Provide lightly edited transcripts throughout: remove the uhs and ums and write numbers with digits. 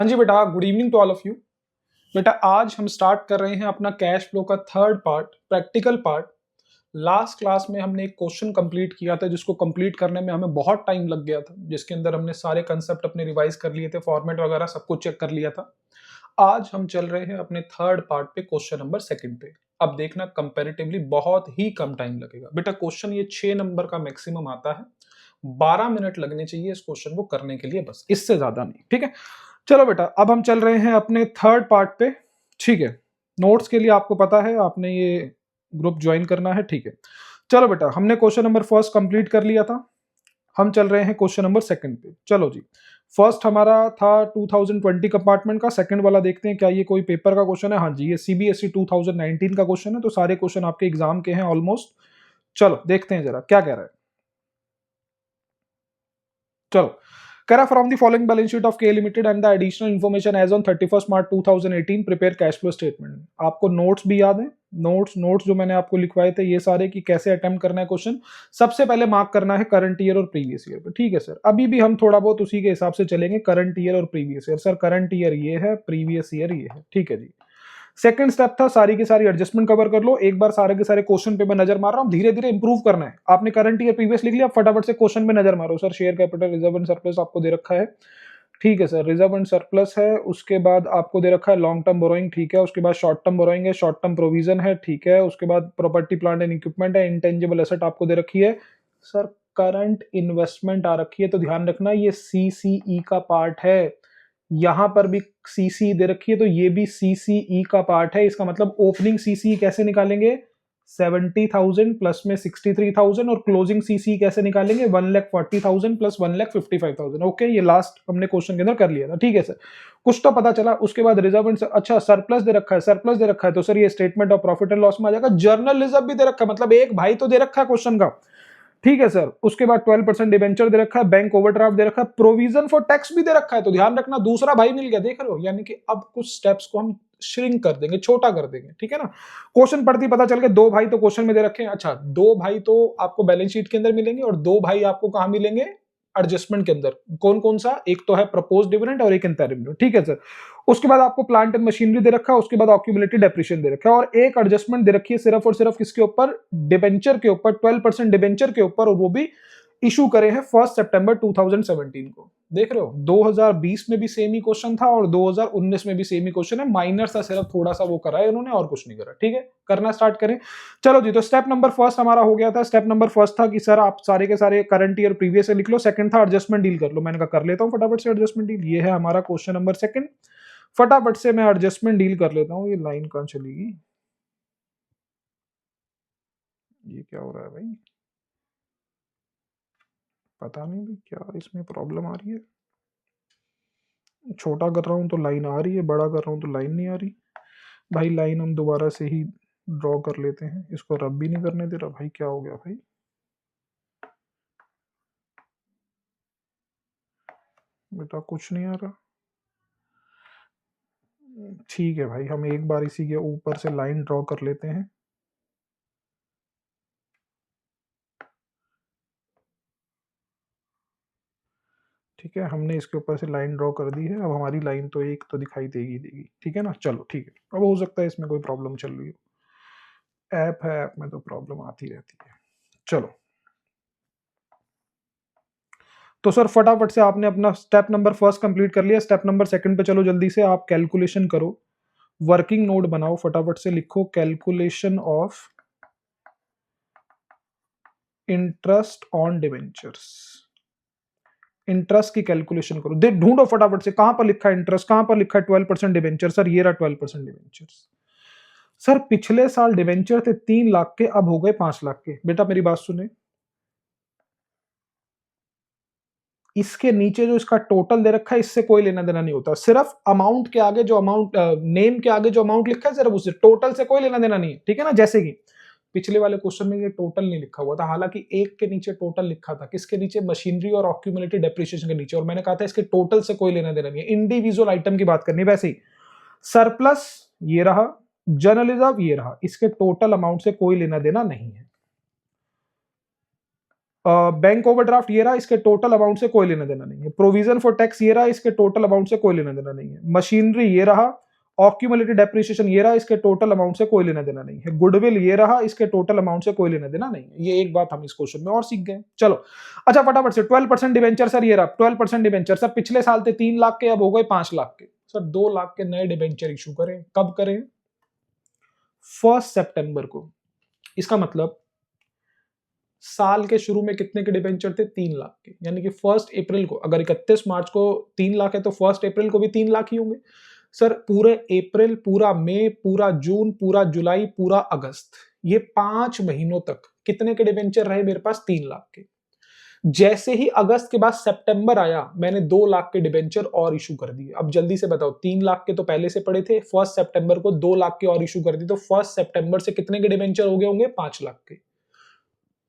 हाँ जी बेटा, good evening to all of you. बेटा आज हम स्टार्ट कर रहे हैं अपना कैश फ्लो का third part, practical part. Last class में हमने एक क्वेश्चन कंप्लीट किया था जिसको कंप्लीट करने में हमें बहुत टाइम लग गया था, जिसके अंदर हमने सारे कंसेप्ट अपने रिवाइज कर लिए थे, फॉर्मेट वगैरह सब कुछ चेक कर लिया था। आज हम चल रहे हैं अपने थर्ड पार्ट पे, क्वेश्चन नंबर सेकंड पे। अब देखना कंपैरेटिवली बहुत ही कम टाइम लगेगा बेटा। क्वेश्चन ये 6 नंबर का मैक्सिमम आता है, 12 मिनट लगने चाहिए इस क्वेश्चन को करने के लिए, बस इससे ज्यादा नहीं। ठीक है, चलो बेटा अब हम चल रहे हैं अपने थर्ड पार्ट पे। ठीक है, नोट्स के लिए आपको पता है आपने ये ग्रुप ज्वाइन करना है। ठीक है, चलो बेटा हमने क्वेश्चन नंबर फर्स्ट कंप्लीट कर लिया था, हम चल रहे हैं क्वेश्चन नंबर सेकंड पे। चलो जी, फर्स्ट हमारा था 2020 कंपार्टमेंट का, सेकंड वाला देखते हैं क्या ये कोई पेपर का क्वेश्चन है। हाँ जी, ये सीबीएसई 2019 का क्वेश्चन है, तो सारे क्वेश्चन आपके एग्जाम के हैं ऑलमोस्ट। चलो देखते हैं जरा क्या कह रहा है। चलो, करा from the following balance sheet of K limited and the additional information as on 31 March 2018 prepare cash flow statement. आपको नोट्स भी याद है, नोट्स जो मैंने आपको लिखवाए थे ये सारे, कि कैसे अटेम्प्ट करना है क्वेश्चन। सबसे पहले मार्क करना है करंट ईयर और प्रीवियस ईयर पे। ठीक है सर, अभी भी हम थोड़ा बहुत उसी के हिसाब से चलेंगे, करंट ईयर और previous year. Sir current year ये है, प्रीवियस ईयर ये है। ठीक है जी, सेकंड स्टेप था सारी की सारी एडजस्टमेंट कवर कर लो। एक बार सारे के सारे क्वेश्चन पे मैं नजर मार रहा हूँ, धीरे धीरे इंप्रूव करना है। आपने करंट ईयर प्रीवियस लिख लिया, फटाफट से क्वेश्चन पे नजर मारो। Sir share capital reserve and surplus आपको दे रखा है। ठीक है सर, रिजर्व एंड सरप्लस है। उसके बाद आपको दे रखा है लॉन्ग टर्म बोरोइंग। ठीक है, उसके बाद शॉर्ट टर्म बोरोइंग है, शॉर्ट टर्म प्रोविजन है। ठीक है, उसके बाद प्रॉपर्टी प्लांट एंड इक्विपमेंट है, इंटेंजिबल एसेट आपको दे रखी है। सर करंट इन्वेस्टमेंट आ रखी है, तो ध्यान रखना ये सीसीई का पार्ट है। यहां पर भी सीसी दे रखी है, तो ये भी सीसीई का पार्ट है। इसका मतलब ओपनिंग सीसी कैसे निकालेंगे, 70,000 प्लस में 63,000, और क्लोजिंग सीसी कैसे निकालेंगे, 1,40,000 प्लस 1,55,000। ओके, ये लास्ट हमने क्वेश्चन के अंदर कर लिया था। ठीक है सर, कुछ तो पता चला। उसके बाद रिजर्व एंड अच्छा सरप्लस दे रखा है, सरप्लस दे रखा है, तो सर ये statement of profit and loss में आ जाएगा। जर्नल रिजर्व भी दे रखा है, मतलब एक भाई तो दे रखा है क्वेश्चन का। ठीक है सर, उसके बाद 12% डिबेंचर दे रखा है, बैंक ओवरड्राफ्ट दे रखा है, प्रोविजन फॉर टैक्स भी दे रखा है। तो ध्यान रखना दूसरा भाई मिल गया, देख रहे हो, यानी कि अब कुछ स्टेप्स को हम श्रिंक कर देंगे, छोटा कर देंगे। ठीक है ना, क्वेश्चन पढ़ती पता चल गया, दो भाई तो क्वेश्चन में दे रखे हैं। अच्छा, दो भाई तो आपको बैलेंस शीट के अंदर मिलेंगे, और दो भाई आपको कहां मिलेंगे, एडजस्टमेंट के अंदर। कौन कौन सा, एक तो है प्रपोज डिविडेंड और एक इंटरिम डिविडेंड। ठीक है सर, उसके बाद आपको प्लांट एंड मशीनरी दे रखा है, उसके बाद ऑक्यूमुलेटेड डेप्रिसिएशन दे रखा है, और एक एडजस्टमेंट दे रखी है सिर्फ और सिर्फ किसके ऊपर, डिबेंचर के ऊपर, 12% डिबेंचर के ऊपर, और वो भी इशू करे हैं 1 सितंबर 2017 को। देख रहे हो, 2020 में भी सेम ही क्वेश्चन था और 2019 में भी सेम ही क्वेश्चन है, माइनर सा सिर्फ थोड़ा सा वो करा है उन्होंने, और कुछ नहीं करा। ठीक है, करना स्टार्ट करें। चलो जी, तो स्टेप नंबर फर्स्ट हमारा हो गया था। स्टेप नंबर फर्स्ट था कि सर आप सारे के सारे करंट ईयर प्रीवियस से लिख लो। सेकंड था एडजस्टमेंट डील कर लो। मैंने कहा कर लेता हूं फटाफट से एडजस्टमेंट डील। ये है हमारा क्वेश्चन नंबर सेकंड, फटाफट से मैं एडजस्टमेंट डील कर लेता हूं। ये लाइन कहां चलेगी, ये क्या हो रहा है भाई, पता नहीं भी क्या इसमें प्रॉब्लम आ रही है। छोटा कर रहा हूँ तो लाइन आ रही है, बड़ा कर रहा हूँ तो लाइन नहीं आ रही। भाई लाइन हम दोबारा से ही ड्रॉ कर लेते हैं, इसको रब भी नहीं करने दे रहा भाई, क्या हो गया भाई। बेटा कुछ नहीं आ रहा। ठीक है भाई, हम एक बार इसी के ऊपर से लाइन ड्रॉ कर लेते हैं। ठीक है, हमने इसके ऊपर से लाइन ड्रॉ कर दी है। अब हमारी लाइन तो एक तो दिखाई देगी देगी। ठीक है ना, चलो ठीक है। अब हो सकता है इसमें कोई प्रॉब्लम चल रही हो, ऐप है, ऐप में तो प्रॉब्लम आती रहती है। चलो, तो सर फटाफट से आपने अपना स्टेप नंबर फर्स्ट कंप्लीट कर लिया। स्टेप नंबर सेकंड पे चलो, जल्दी से आप कैलकुलेशन करो, वर्किंग नोट बनाओ, फटाफट से लिखो calculation of interest on debentures. Interest की कैलकुलेशन करो, दे ढूंढो फटाफट से कहां पर लिखा है इंटरेस्ट, कहां पर लिखा है 12% डिवेंचर। सर ये रहा 12% डिवेंचर्स। सर पिछले साल डिवेंचर थे 3 लाख के, अब हो गए 5 लाख के। बेटा मेरी बात सुने, इसके नीचे जो इसका टोटल दे रखा है इससे कोई लेना देना नहीं होता। सिर्फ अमाउंट के आगे जो अमाउंट, नेम के आगे जो अमाउंट लिखा है सिर्फ उससे, टोटल से कोई लेना देना नहीं है। ठीक है ना, जैसे कि पिछले वाले क्वेश्चन में ये टोटल नहीं लिखा हुआ था, हालांकि एक के नीचे टोटल लिखा था, किसके नीचे, मशीनरी और ऑक्यूमुलेटेड डेप्रिसिएशन के नीचे, और मैंने कहा था इसके टोटल से कोई लेना देना नहीं है, इंडिविजुअल आइटम की बात करनी है। वैसे ही सरप्लस ये रहा, जनरल रिजर्व ये रहा, इसके टोटल अमाउंट से कोई लेना देना नहीं है। बैंक ओवरड्राफ्ट ये रहा, इसके टोटल अमाउंट से कोई लेना देना नहीं है। प्रोविजन फॉर टैक्स ये रहा, इसके टोटल अमाउंट से कोई लेना देना नहीं है। मशीनरी ये रहा, ऑक्यूमुलेटेड डेप्रिसिएशन ये रहा, इसके टोटल अमाउंट से कोई लेना देना नहीं है। गुडविल ये रहा, इसके टोटल अमाउंट से कोई लेना देना नहीं है। ये एक बात हम इस क्वेश्चन में और सीख गए। चलो अच्छा फटाफट से 12% डिबेंचर सर, ये रहा 12% डिबेंचर सर, पिछले साल थे 3 लाख के, अब हो गए 5 लाख के। सर 2 लाख के नए डिबेंचर इशू करें, कब करें? 1 सितंबर को। इसका मतलब साल के शुरू में कितने के डिबेंचर थे? 3 लाख के, यानी कि 1 अप्रैल को, अगर 31 मार्च को 3 लाख है तो 1 अप्रैल को भी 3 लाख ही होंगे। सर पूरे अप्रैल, पूरा मई, पूरा जून, पूरा जुलाई, पूरा अगस्त, ये 5 महीनों तक कितने के डिबेंचर रहे मेरे पास? 3 लाख के। जैसे ही अगस्त के बाद सितंबर आया, मैंने 2 लाख के डिबेंचर और इशू कर दिए। अब जल्दी से बताओ, 3 लाख के तो पहले से पड़े थे, 1 सितंबर को 2 लाख के और इशू कर दिए, तो 1 सितंबर से कितने के डिबेंचर हो गए होंगे? 5 लाख के।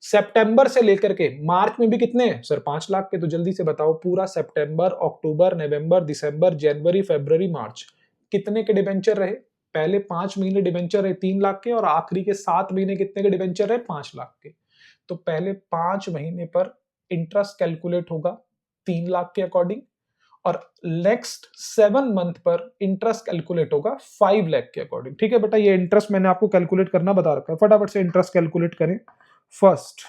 सितंबर से लेकर के मार्च में भी कितने हैं? सर 5 लाख के। तो जल्दी से बताओ, पूरा सितंबर, अक्टूबर, नवंबर, दिसंबर, जनवरी, फरवरी, मार्च, कितने के डिबेंचर रहे? पहले 5 महीने डिबेंचर रहे 3 लाख के, और आखिरी के 7 महीने कितने के डिबेंचर रहे? 5 लाख के। तो पहले 5 महीने पर इंटरेस्ट कैलकुलेट होगा 3 लाख के अकॉर्डिंग, और नेक्स्ट 7 मंथ पर इंटरेस्ट कैलकुलेट होगा 5 लाख के अकॉर्डिंग। ठीक है बेटा, ये इंटरेस्ट मैंने आपको कैलकुलेट करना बता रखा है, फटाफट से इंटरेस्ट कैलकुलेट करें। फर्स्ट,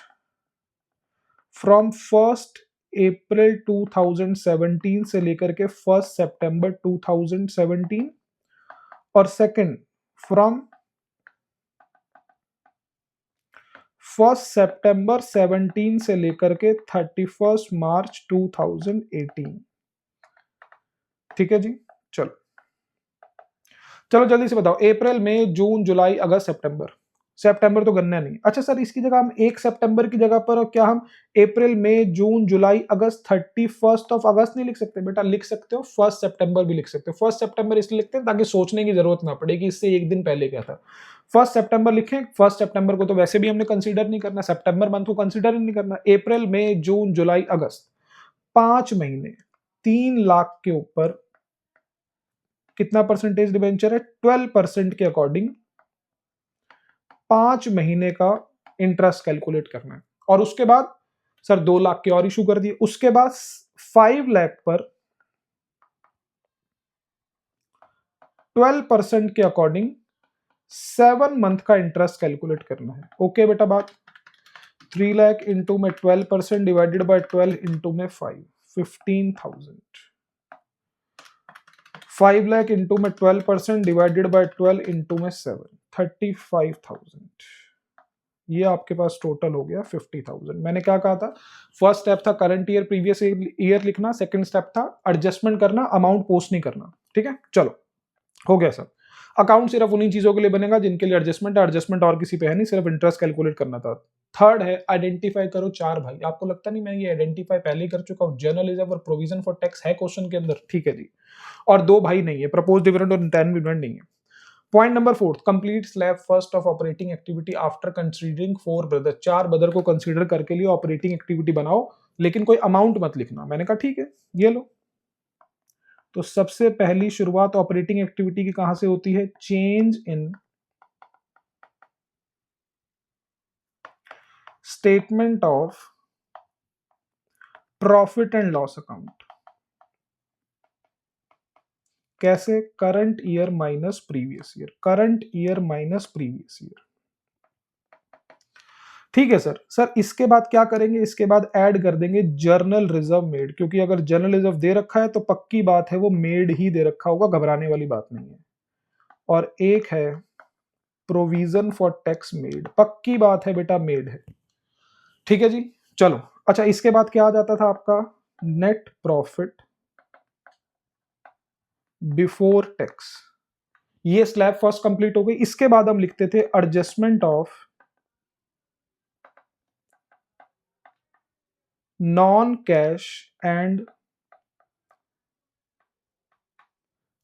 फ्रॉम 1 अप्रैल 2017 से लेकर के 1 सितंबर 2017, और सेकंड फ्रॉम 1 सितंबर 17 से लेकर के 31 मार्च 2018। ठीक है जी, चलो चलो जल्दी से बताओ, अप्रैल, मई, जून, जुलाई, अगस्त, सितंबर। सितंबर तो गन्ना नहीं। अच्छा सर, इसकी जगह हम 1 सितंबर की जगह पर क्या हम अप्रैल, मई, जून, जुलाई, अगस्त, 31 ऑफ अगस्त नहीं लिख सकते? बेटा लिख सकते हो, 1 सितंबर भी लिख सकते हो। 1 सितंबर इसलिए लिखते हैं ताकि सोचने की जरूरत ना पड़े कि इससे एक दिन पहले क्या था। 1 सितंबर लिखें। 1 सितंबर को तो वैसे भी हमने कंसीडर नहीं करना, सितंबर मंथ को कंसीडर ही नहीं करना। अप्रैल, मई, जून, जुलाई, अगस्त, 5 महीने 3 लाख के ऊपर कितना परसेंटेज डिबेंचर है? 12% के अकॉर्डिंग 5 महीने का इंटरेस्ट कैलकुलेट करना है। और उसके बाद सर 2 लाख के और इशू कर दिए। उसके बाद 5 लाख पर 12% के अकॉर्डिंग 7 मंथ का इंटरेस्ट कैलकुलेट करना है। ओके बेटा बात। 3 लाख इंटू में 12% डिवाइडेड बाय 12 इंटू में 5, 15,000। 5 लाख इंटू में 12% डिवाइडेड बाय 12 इंटू में 7, 35,000। ये आपके पास टोटल हो गया 50,000। मैंने क्या कहा था? फर्स्ट स्टेप था करंट ईयर प्रीवियस ईयर लिखना, सेकंड स्टेप था एडजस्टमेंट करना, अमाउंट पोस्ट नहीं करना। ठीक है, चलो हो गया सर। अकाउंट सिर्फ उन्हीं चीजों के लिए बनेगा जिनके लिए एडजस्टमेंट है, एडजस्टमेंट और किसी पे है नहीं, सिर्फ इंटरेस्ट कैलकुलेट करना था। थर्ड है आइडेंटिफाई करो 4 भाई। आपको लगता नहीं मैं ये आइडेंटिफाई पहले ही कर चुका हूं? जर्नलिज्म और प्रोविजन फॉर टैक्स है क्वेश्चन के अंदर। ठीक है जी। और 2 भाई नहीं है, प्रपोज डिविडेंड और इंटरनल डिविडेंड नहीं है। Point number 4, complete slab first of operating activity after considering 4 brother. 4 brother को कंसीडर करके लिए ऑपरेटिंग एक्टिविटी बनाओ, लेकिन कोई अमाउंट मत लिखना। मैंने कहा ठीक है, ये लो। तो सबसे पहली शुरुआत ऑपरेटिंग एक्टिविटी की कहां से होती है? Change in statement of profit and loss account. कैसे? Current year minus previous year, current year minus previous year. ठीक है सर। सर इसके बाद क्या करेंगे? इसके बाद ऐड कर देंगे जर्नल रिजर्व मेड, क्योंकि अगर जर्नल रिजर्व दे रखा है तो पक्की बात है वो मेड ही दे रखा होगा, घबराने वाली बात नहीं है। और एक है प्रोविजन फॉर टैक्स मेड, पक्की बात है बेटा मेड है। ठीक है जी, चलो। अच्छा इसके बाद क्या आ जाता था आपका? Net profit before tax. ये स्लैब फर्स्ट कंप्लीट हो गई। इसके बाद हम लिखते थे adjustment of non cash and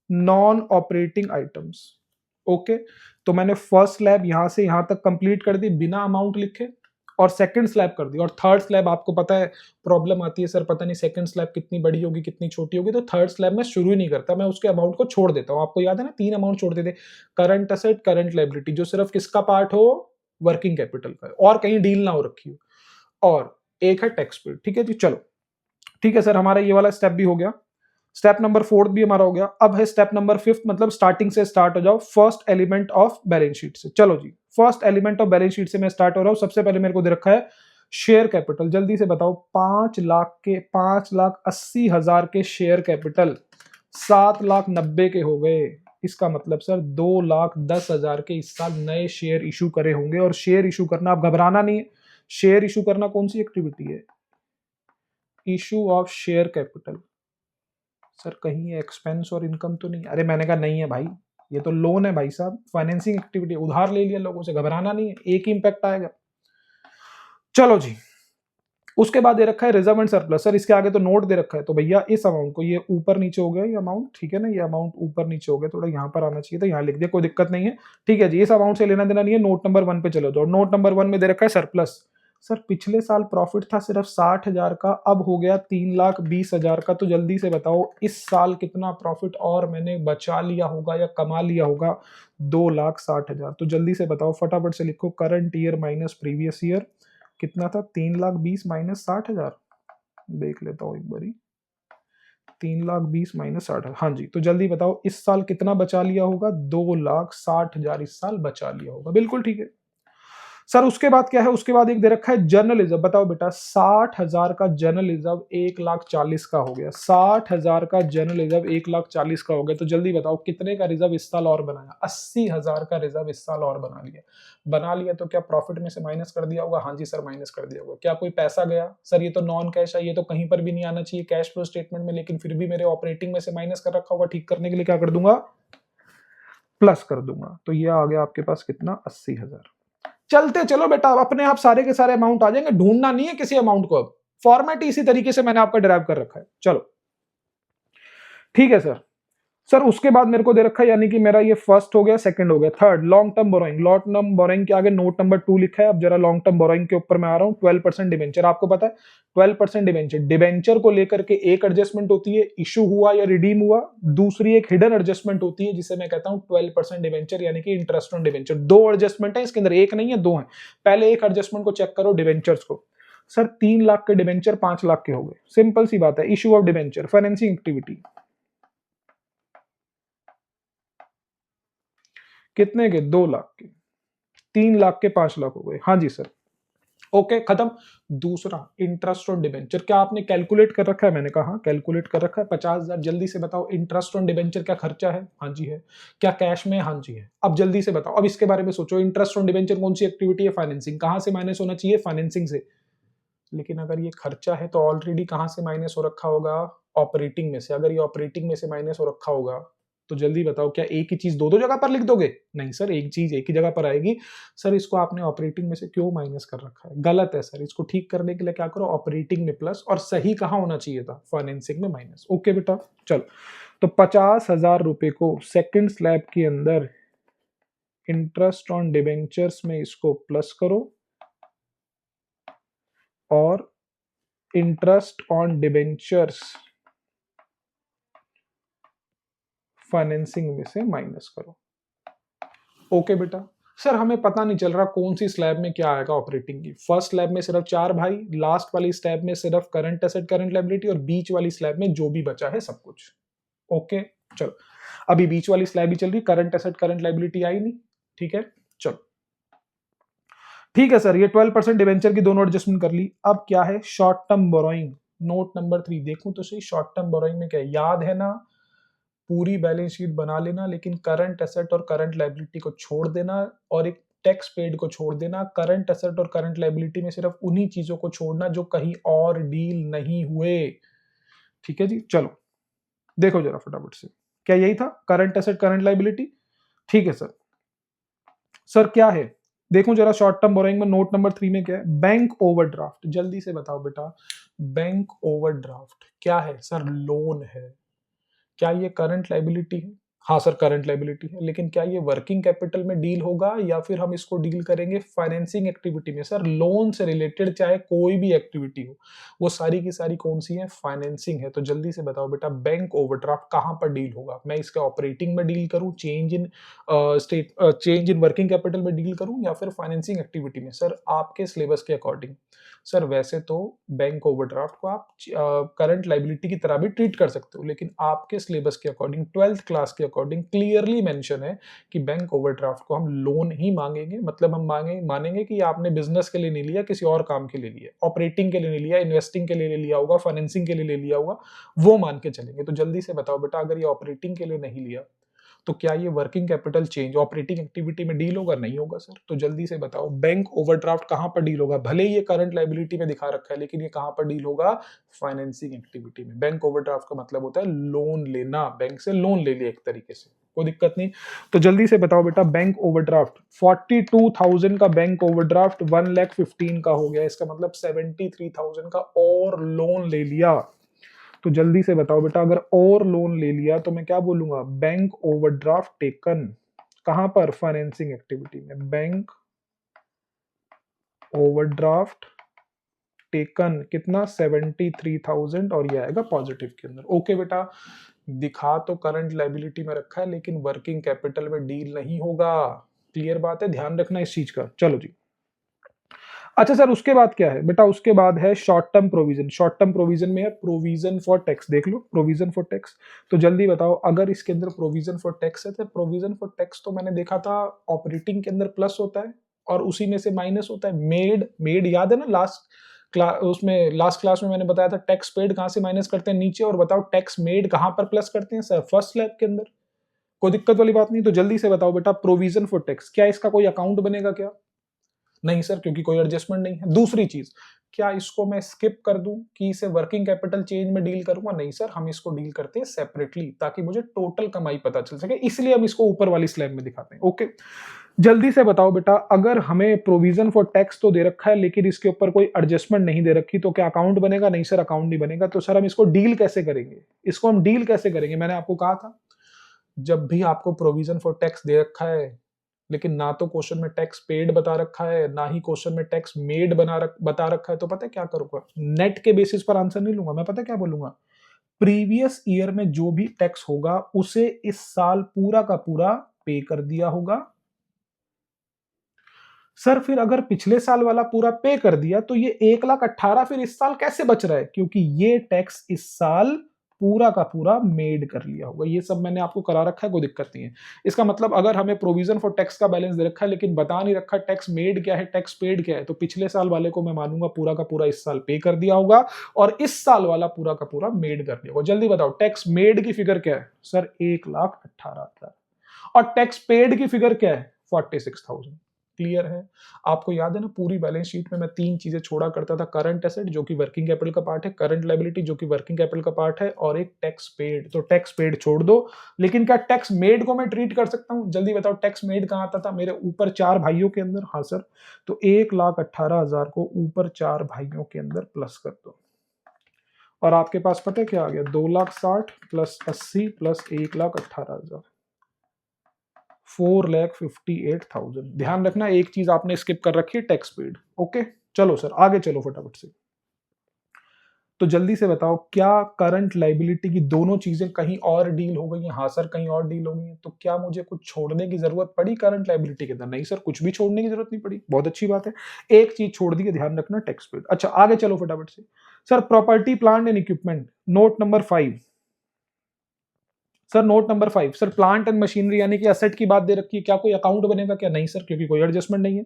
non operating items. Okay, तो मैंने फर्स्ट स्लैब यहां से यहां तक कंप्लीट कर दी बिना अमाउंट लिखे, और सेकंड स्लैब कर दी। और थर्ड स्लैब आपको पता है प्रॉब्लम आती है, सर पता नहीं सेकंड स्लैब कितनी बड़ी होगी कितनी छोटी होगी, तो थर्ड स्लैब में शुरू ही नहीं करता, मैं उसके अमाउंट को छोड़ देता हूं। आपको याद है ना, 3 अमाउंट छोड़ते थे, करंट असेट, करंट लायबिलिटी, जो सिर्फ किसका पार्ट हो? वर्किंग कैपिटल का, और कहीं डील ना हो रखी हो। और एक है टैक्स पेड। ठीक है जी, चलो ठीक है सर, हमारा ये वाला स्टेप भी हो गया, स्टेप नंबर 4 भी हमारा हो गया। अब है स्टेप नंबर 5, मतलब स्टार्टिंग से स्टार्ट हो जाओ, first element of balance sheet से। चलो जी, first element of balance sheet से मैं स्टार्ट हो रहा हूं। सबसे पहले मेरे को दे रखा है शेयर कैपिटल, जल्दी से बताओ 5,80,000 के शेयर कैपिटल 7,90,000 के हो गए। इसका मतलब सर 2,10,000 के इस साल नए शेयर इशू करे होंगे। और शेयर इशू करना, आप घबराना नहीं है, शेयर इशू करना कौन सी एक्टिविटी है? Issue of share capital. Sir कहीं एक्सपेंस और इनकम तो नहीं? अरे मैंने कहा नहीं है भाई, ये तो लोन है भाई साहब, फाइनेंसिंग एक्टिविटी, उधार ले लिया लोगों से, घबराना नहीं है, एक ही इंपैक्ट आएगा। चलो जी, उसके बाद दे रखा है रिजर्व एंड सरप्लस। सर इसके आगे तो नोट दे रखा है, तो भैया इस अमाउंट को, ये ऊपर नीचे हो गया ये अमाउंट, ठीक है ना, ये अमाउंट ऊपर नीचे हो गया, थोड़ा यहाँ पर आना चाहिए था, यहाँ लिख दिया, कोई दिक्कत नहीं है। ठीक है जी, इस अमाउंट से लेना देना नहीं है। नोट नंबर 1 पे चलो जाओ। नोट नंबर 1 में दे रखा है सरप्लस। सर पिछले साल प्रॉफिट था सिर्फ 60,000 का, अब हो गया 3,20,000 का। तो जल्दी से बताओ इस साल कितना प्रॉफिट और मैंने बचा लिया होगा या कमा लिया होगा? 2,60,000। तो जल्दी से बताओ, फटाफट से लिखो, current year minus previous year कितना था? 3,20,000 माइनस 60,000। देख लेता हूँ एक बारी, 3,20,000 माइनस 60,000। हाँ जी, तो जल्दी बताओ इस साल कितना बचा लिया होगा? 2,60,000 इस साल बचा लिया होगा। बिल्कुल ठीक है सर। उसके बाद क्या है? उसके बाद एक दे रखा है जनरल रिजर्व। बताओ बेटा, 60,000 का जनरल रिजर्व 1,40,000 का हो गया। 60,000 का जनरल रिजर्व 1,40,000 का हो गया। तो जल्दी बताओ कितने का रिजर्व इस साल और बनाया? 80,000 का रिजर्व इस साल और बना लिया। बना लिया तो क्या प्रॉफिट में से माइनस कर दिया होगा? हाँ जी सर, माइनस कर दिया होगा। क्या कोई पैसा गया? सर ये तो नॉन कैश है, ये तो कहीं पर भी नहीं आना चाहिए कैश फ्लो स्टेटमेंट में, लेकिन फिर भी मेरे ऑपरेटिंग में से माइनस कर रखा होगा। ठीक करने के लिए क्या कर दूंगा? प्लस कर दूंगा। तो ये आ गया आपके पास कितना? 80,000। चलते चलो बेटा, अपने आप सारे के सारे अमाउंट आ जाएंगे, ढूंढना नहीं है किसी अमाउंट को। अब फॉर्मेट इसी तरीके से मैंने आपका डिराइव कर रखा है। चलो ठीक है सर। सर उसके बाद मेरे को दे रखा है, यानी कि मेरा ये फर्स्ट हो गया, सेकंड हो गया, third long term borrowing. Long term borrowing के आगे नोट नंबर 2 लिखा है। अब जरा लॉन्ग टर्म बोरोइंग के ऊपर मैं आ रहा हूं। 12% डिबेंचर, आपको पता है 12% डिबेंचर, डिबेंचर को लेकर के एक एडजस्टमेंट होती है, इशू हुआ या रिडीम हुआ। दूसरी एक हिडन एडजस्टमेंट होती है जिसे मैं कहता हूं 12% डिबेंचर, यानी कि इंटरेस्ट ऑन डिबेंचर। दो एडजस्टमेंट है इसके अंदर, एक नहीं है दो है। पहले एक एडजस्टमेंट को चेक करो, डिबेंचर्स को। सर 3 लाख के डिबेंचर 5 लाख के हो गए, सिंपल सी बात है। Issue of debenture, financing activity, कितने के? 2 लाख के। 3 लाख के 5 लाख हो गए। हाँ जी सर, ओके खत्म। दूसरा इंटरेस्ट ऑन डिबेंचर, क्या आपने कैलकुलेट कर रखा है? मैंने कहा कैलकुलेट कर रखा है। 50,000। जल्दी से बताओ इंटरेस्ट ऑन डिबेंचर क्या खर्चा है? हाँ जी है। क्या कैश में? हाँ जी है। अब जल्दी से बताओ, अब इसके बारे में सोचो, इंटरेस्ट ऑन डिबेंचर कौन सी एक्टिविटी है? फाइनेंसिंग। कहां से माइनस होना चाहिए? फाइनेंसिंग से। लेकिन अगर ये खर्चा है तो ऑलरेडी कहां से माइनस हो रखा होगा? ऑपरेटिंग में से। अगर ये ऑपरेटिंग में से माइनस हो रखा होगा तो जल्दी बताओ, क्या एक ही चीज दो दो जगह पर लिख दोगे? नहीं सर, एक चीज एक ही जगह पर आएगी। सर इसको आपने ऑपरेटिंग में से क्यों माइनस कर रखा है? गलत है सर, इसको ठीक करने के लिए क्या करो, ऑपरेटिंग में प्लस, और सही कहां होना चाहिए था? फाइनेंसिंग में माइनस। ओके बेटा, चलो। तो 50,000 रुपए को सेकंड स्लैब के अंदर इंटरेस्ट ऑन डिबेंचर्स में इसको प्लस करो, और इंटरेस्ट ऑन डिबेंचर्स फाइनेंसिंग में से माइनस करो। ओके बेटा। सर हमें पता नहीं चल रहा कौन सी स्लैब में क्या आएगा ऑपरेटिंग की। फर्स्ट स्लैब में सिर्फ 4 भाई, लास्ट वाली स्लैब में सिर्फ करंट एसेट करंट लायबिलिटी, और बीच वाली स्लैब में जो भी बचा है सब कुछ। ओके चलो, अभी बीच वाली स्लैब ही चल रही, करंट एसेट करंट लायबिलिटी आई नहीं। ठीक है चलो, ठीक है सर। ये 12% डिवेंचर की दोनों एडजस्टमेंट कर ली। अब क्या है? Short term borrowing, note number 3। देखूं तो सही, शॉर्ट टर्म बोरोइंग में क्या है? याद है ना, पूरी बैलेंस शीट बना लेना, लेकिन करंट एसेट और करंट लायबिलिटी को छोड़ देना, और एक टैक्स पेड को छोड़ देना। करंट एसेट और करंट लायबिलिटी में सिर्फ उन्हीं चीजों को छोड़ना जो कहीं और डील नहीं हुए। ठीक है जी, चलो देखो जरा फटाफट से, क्या यही था करंट एसेट करंट लायबिलिटी? ठीक है सर। सर क्या है? देखो जरा शॉर्ट टर्म बोरोइंग में नोट नंबर 3 में क्या है? Bank overdraft. जल्दी से बताओ बेटा, बैंक ओवरड्राफ्ट क्या है? सर लोन है। क्या ये करंट लायबिलिटी है? हाँ सर, करंट लायबिलिटी है, लेकिन क्या ये वर्किंग कैपिटल में डील होगा या फिर हम इसको डील करेंगे फाइनेंसिंग एक्टिविटी में? सर लोन से रिलेटेड चाहे कोई भी एक्टिविटी हो, वो सारी की सारी कौन सी है? फाइनेंसिंग है। तो जल्दी से बताओ बेटा, बैंक ओवरड्राफ्ट कहाँ पर डील होगा? मैं इसके ऑपरेटिंग में डील करूँ, चेंज इन वर्किंग कैपिटल में डील करूँ, या फिर फाइनेंसिंग एक्टिविटी में? सर आपके सिलेबस के अकॉर्डिंग। सर वैसे तो बैंक ओवरड्राफ्ट को आप करंट लायबिलिटी की तरह भी ट्रीट कर सकते हो, लेकिन आपके सिलेबस के अकॉर्डिंग, 12th क्लास के अकॉर्डिंग क्लियरली मेंशन है कि बैंक ओवरड्राफ्ट को हम लोन ही मांगेंगे। मतलब हम मानेंगे कि आपने बिजनेस के लिए नहीं लिया, किसी और काम के लिए लिया, ऑपरेटिंग के लिए नहीं लिया, इन्वेस्टिंग के लिए लिया होगा, फाइनेंसिंग के लिए ले लिया होगा, वो मान के चलेंगे। तो जल्दी से बताओ बेटा, अगर ये ऑपरेटिंग के लिए नहीं लिया तो क्या ये working capital change operating activity में डील होगा? नहीं होगा सर। तो जल्दी से बताओ, बैंक ओवरड्राफ्ट कहां पर डील होगा? भले ही ये करंट लायबिलिटी में दिखा रखा है, लेकिन ये कहां पर डील होगा? फाइनेंसिंग एक्टिविटी में। बैंक ओवरड्राफ्ट का मतलब होता है लोन लेना, बैंक से लोन ले लिया एक तरीके से, कोई दिक्कत नहीं। तो जल्दी से बताओ बेटा, बैंक ओवरड्राफ्ट 42,000 का बैंक ओवरड्राफ्ट 1,15,000 का हो गया, इसका मतलब 73,000 का और लोन ले लिया। तो जल्दी से बताओ बेटा, अगर और लोन ले लिया तो मैं क्या बोलूंगा? Bank overdraft taken. कहां पर? फाइनेंसिंग एक्टिविटी में। बैंक ओवरड्राफ्ट टेकन कितना? 73,000, और ये आएगा पॉजिटिव के अंदर। ओके बेटा, दिखा तो करंट लायबिलिटी में रखा है, लेकिन वर्किंग कैपिटल में डील नहीं होगा। क्लियर बात है, ध्यान रखना इस चीज का। चलो जी। अच्छा सर, उसके बाद क्या है बेटा? उसके बाद है short term provision. Short term provision में है प्रोविजन फॉर टैक्स। देख लो, प्रोविजन फॉर टैक्स। तो जल्दी बताओ, अगर इसके अंदर प्रोविजन फॉर टैक्स है, तो प्रोविजन फॉर टैक्स तो मैंने देखा था ऑपरेटिंग के अंदर प्लस होता है और उसी में से माइनस होता है। मेड याद है ना? लास्ट क्लास में मैंने बताया था टैक्स पेड कहां से माइनस करते हैं? नीचे। और बताओ टैक्स मेड कहां पर प्लस करते हैं? सर फर्स्ट स्लैब के अंदर। कोई दिक्कत वाली बात नहीं। तो जल्दी से बताओ बेटा, प्रोविजन फॉर टैक्स, क्या इसका कोई अकाउंट बनेगा क्या? नहीं सर, क्योंकि कोई एडजस्टमेंट नहीं है। दूसरी चीज, क्या इसको मैं स्किप कर दूं कि इसे वर्किंग कैपिटल चेंज में डील करूंगा? नहीं सर, हम इसको डील करते हैं सेपरेटली, ताकि मुझे टोटल कमाई पता चल सके, इसलिए हम इसको ऊपर वाली स्लैब में दिखाते हैं। ओके, जल्दी से बताओ बेटा, अगर हमें प्रोविजन फॉर टैक्स तो दे रखा है, लेकिन इसके ऊपर कोई एडजस्टमेंट नहीं दे रखी, तो क्या अकाउंट बनेगा? नहीं सर, अकाउंट नहीं बनेगा। तो सर हम इसको डील कैसे करेंगे? इसको हम डील कैसे करेंगे? मैंने आपको कहा था, जब भी आपको प्रोविजन फॉर टैक्स दे रखा है, लेकिन ना तो क्वेश्चन में टैक्स पेड बता रखा है, ना ही क्वेश्चन में टैक्स मेड बता रखा है, तो पता है क्या करूंगा? नेट के बेसिस पर आंसर नहीं लूंगा मैं। पता है क्या बोलूंगा? प्रीवियस ईयर में जो भी टैक्स होगा उसे इस साल पूरा का पूरा पे कर दिया होगा। सर फिर अगर पिछले साल वाला पूरा पे कर दिया, तो ये 1,18,000 फिर इस साल कैसे बच रहा है? क्योंकि ये टैक्स इस साल पूरा का पूरा मेड कर लिया होगा। ये सब मैंने आपको करा रखा है, कोई दिक्कत नहीं है। इसका मतलब अगर हमें प्रोविजन फॉर टैक्स का बैलेंस दे रखा है, लेकिन बता नहीं रखा टैक्स मेड क्या है, टैक्स पेड क्या है, तो पिछले साल वाले को मैं मानूंगा पूरा का पूरा इस साल पे कर दिया होगा, और इस साल वाला पूरा का पूरा मेड कर दिया होगा। जल्दी बताओ, टैक्स मेड की फिगर क्या है? सर 1,18,000। और टैक्स पेड की फिगर क्या है? 46,000। क्लियर है? आपको याद है ना, पूरी बैलेंस शीट में मैं 3 चीजें छोड़ा करता था। करंट एसेट जो कि वर्किंग कैपिटल का पार्ट है, करंट लायबिलिटी जो कि वर्किंग कैपिटल का पार्ट है, और एक टैक्स पेड। तो टैक्स पेड छोड़ दो, लेकिन क्या टैक्स मेड को मैं ट्रीट कर सकता हूं? जल्दी बताओ, टैक्स मेड कहां आता था? मेरे ऊपर 4 भाइयों के अंदर। हाँ सर, तो 1,18,000 को ऊपर 4 भाइयों के अंदर प्लस कर दो, और आपके पास पता है क्या आ गया? 2,60,000 प्लस 80 प्लस 1,18,000, 4,58,000। ध्यान रखना, एक चीज आपने स्किप कर रखी है, टैक्स पेड। ओके, चलो सर आगे चलो फटाफट से। तो जल्दी से बताओ, क्या करंट लायबिलिटी की दोनों चीजें कहीं और डील हो गई हैं? हाँ सर, कहीं और डील हो गई हैं। तो क्या मुझे कुछ छोड़ने की जरूरत पड़ी करंट लायबिलिटी के अंदर? नहीं सर, कुछ भी छोड़ने की जरूरत नहीं पड़ी। बहुत अच्छी बात है, एक चीज छोड़ दी है, ध्यान रखना, टैक्स पेड। अच्छा आगे चलो फटाफट से। Sir property plant and equipment, note number 5। Sir note number 5, sir plant and machinery यानी कि असेट की बात दे रखी है, क्या कोई अकाउंट बनेगा क्या? नहीं सर, क्योंकि कोई एडजस्टमेंट नहीं है।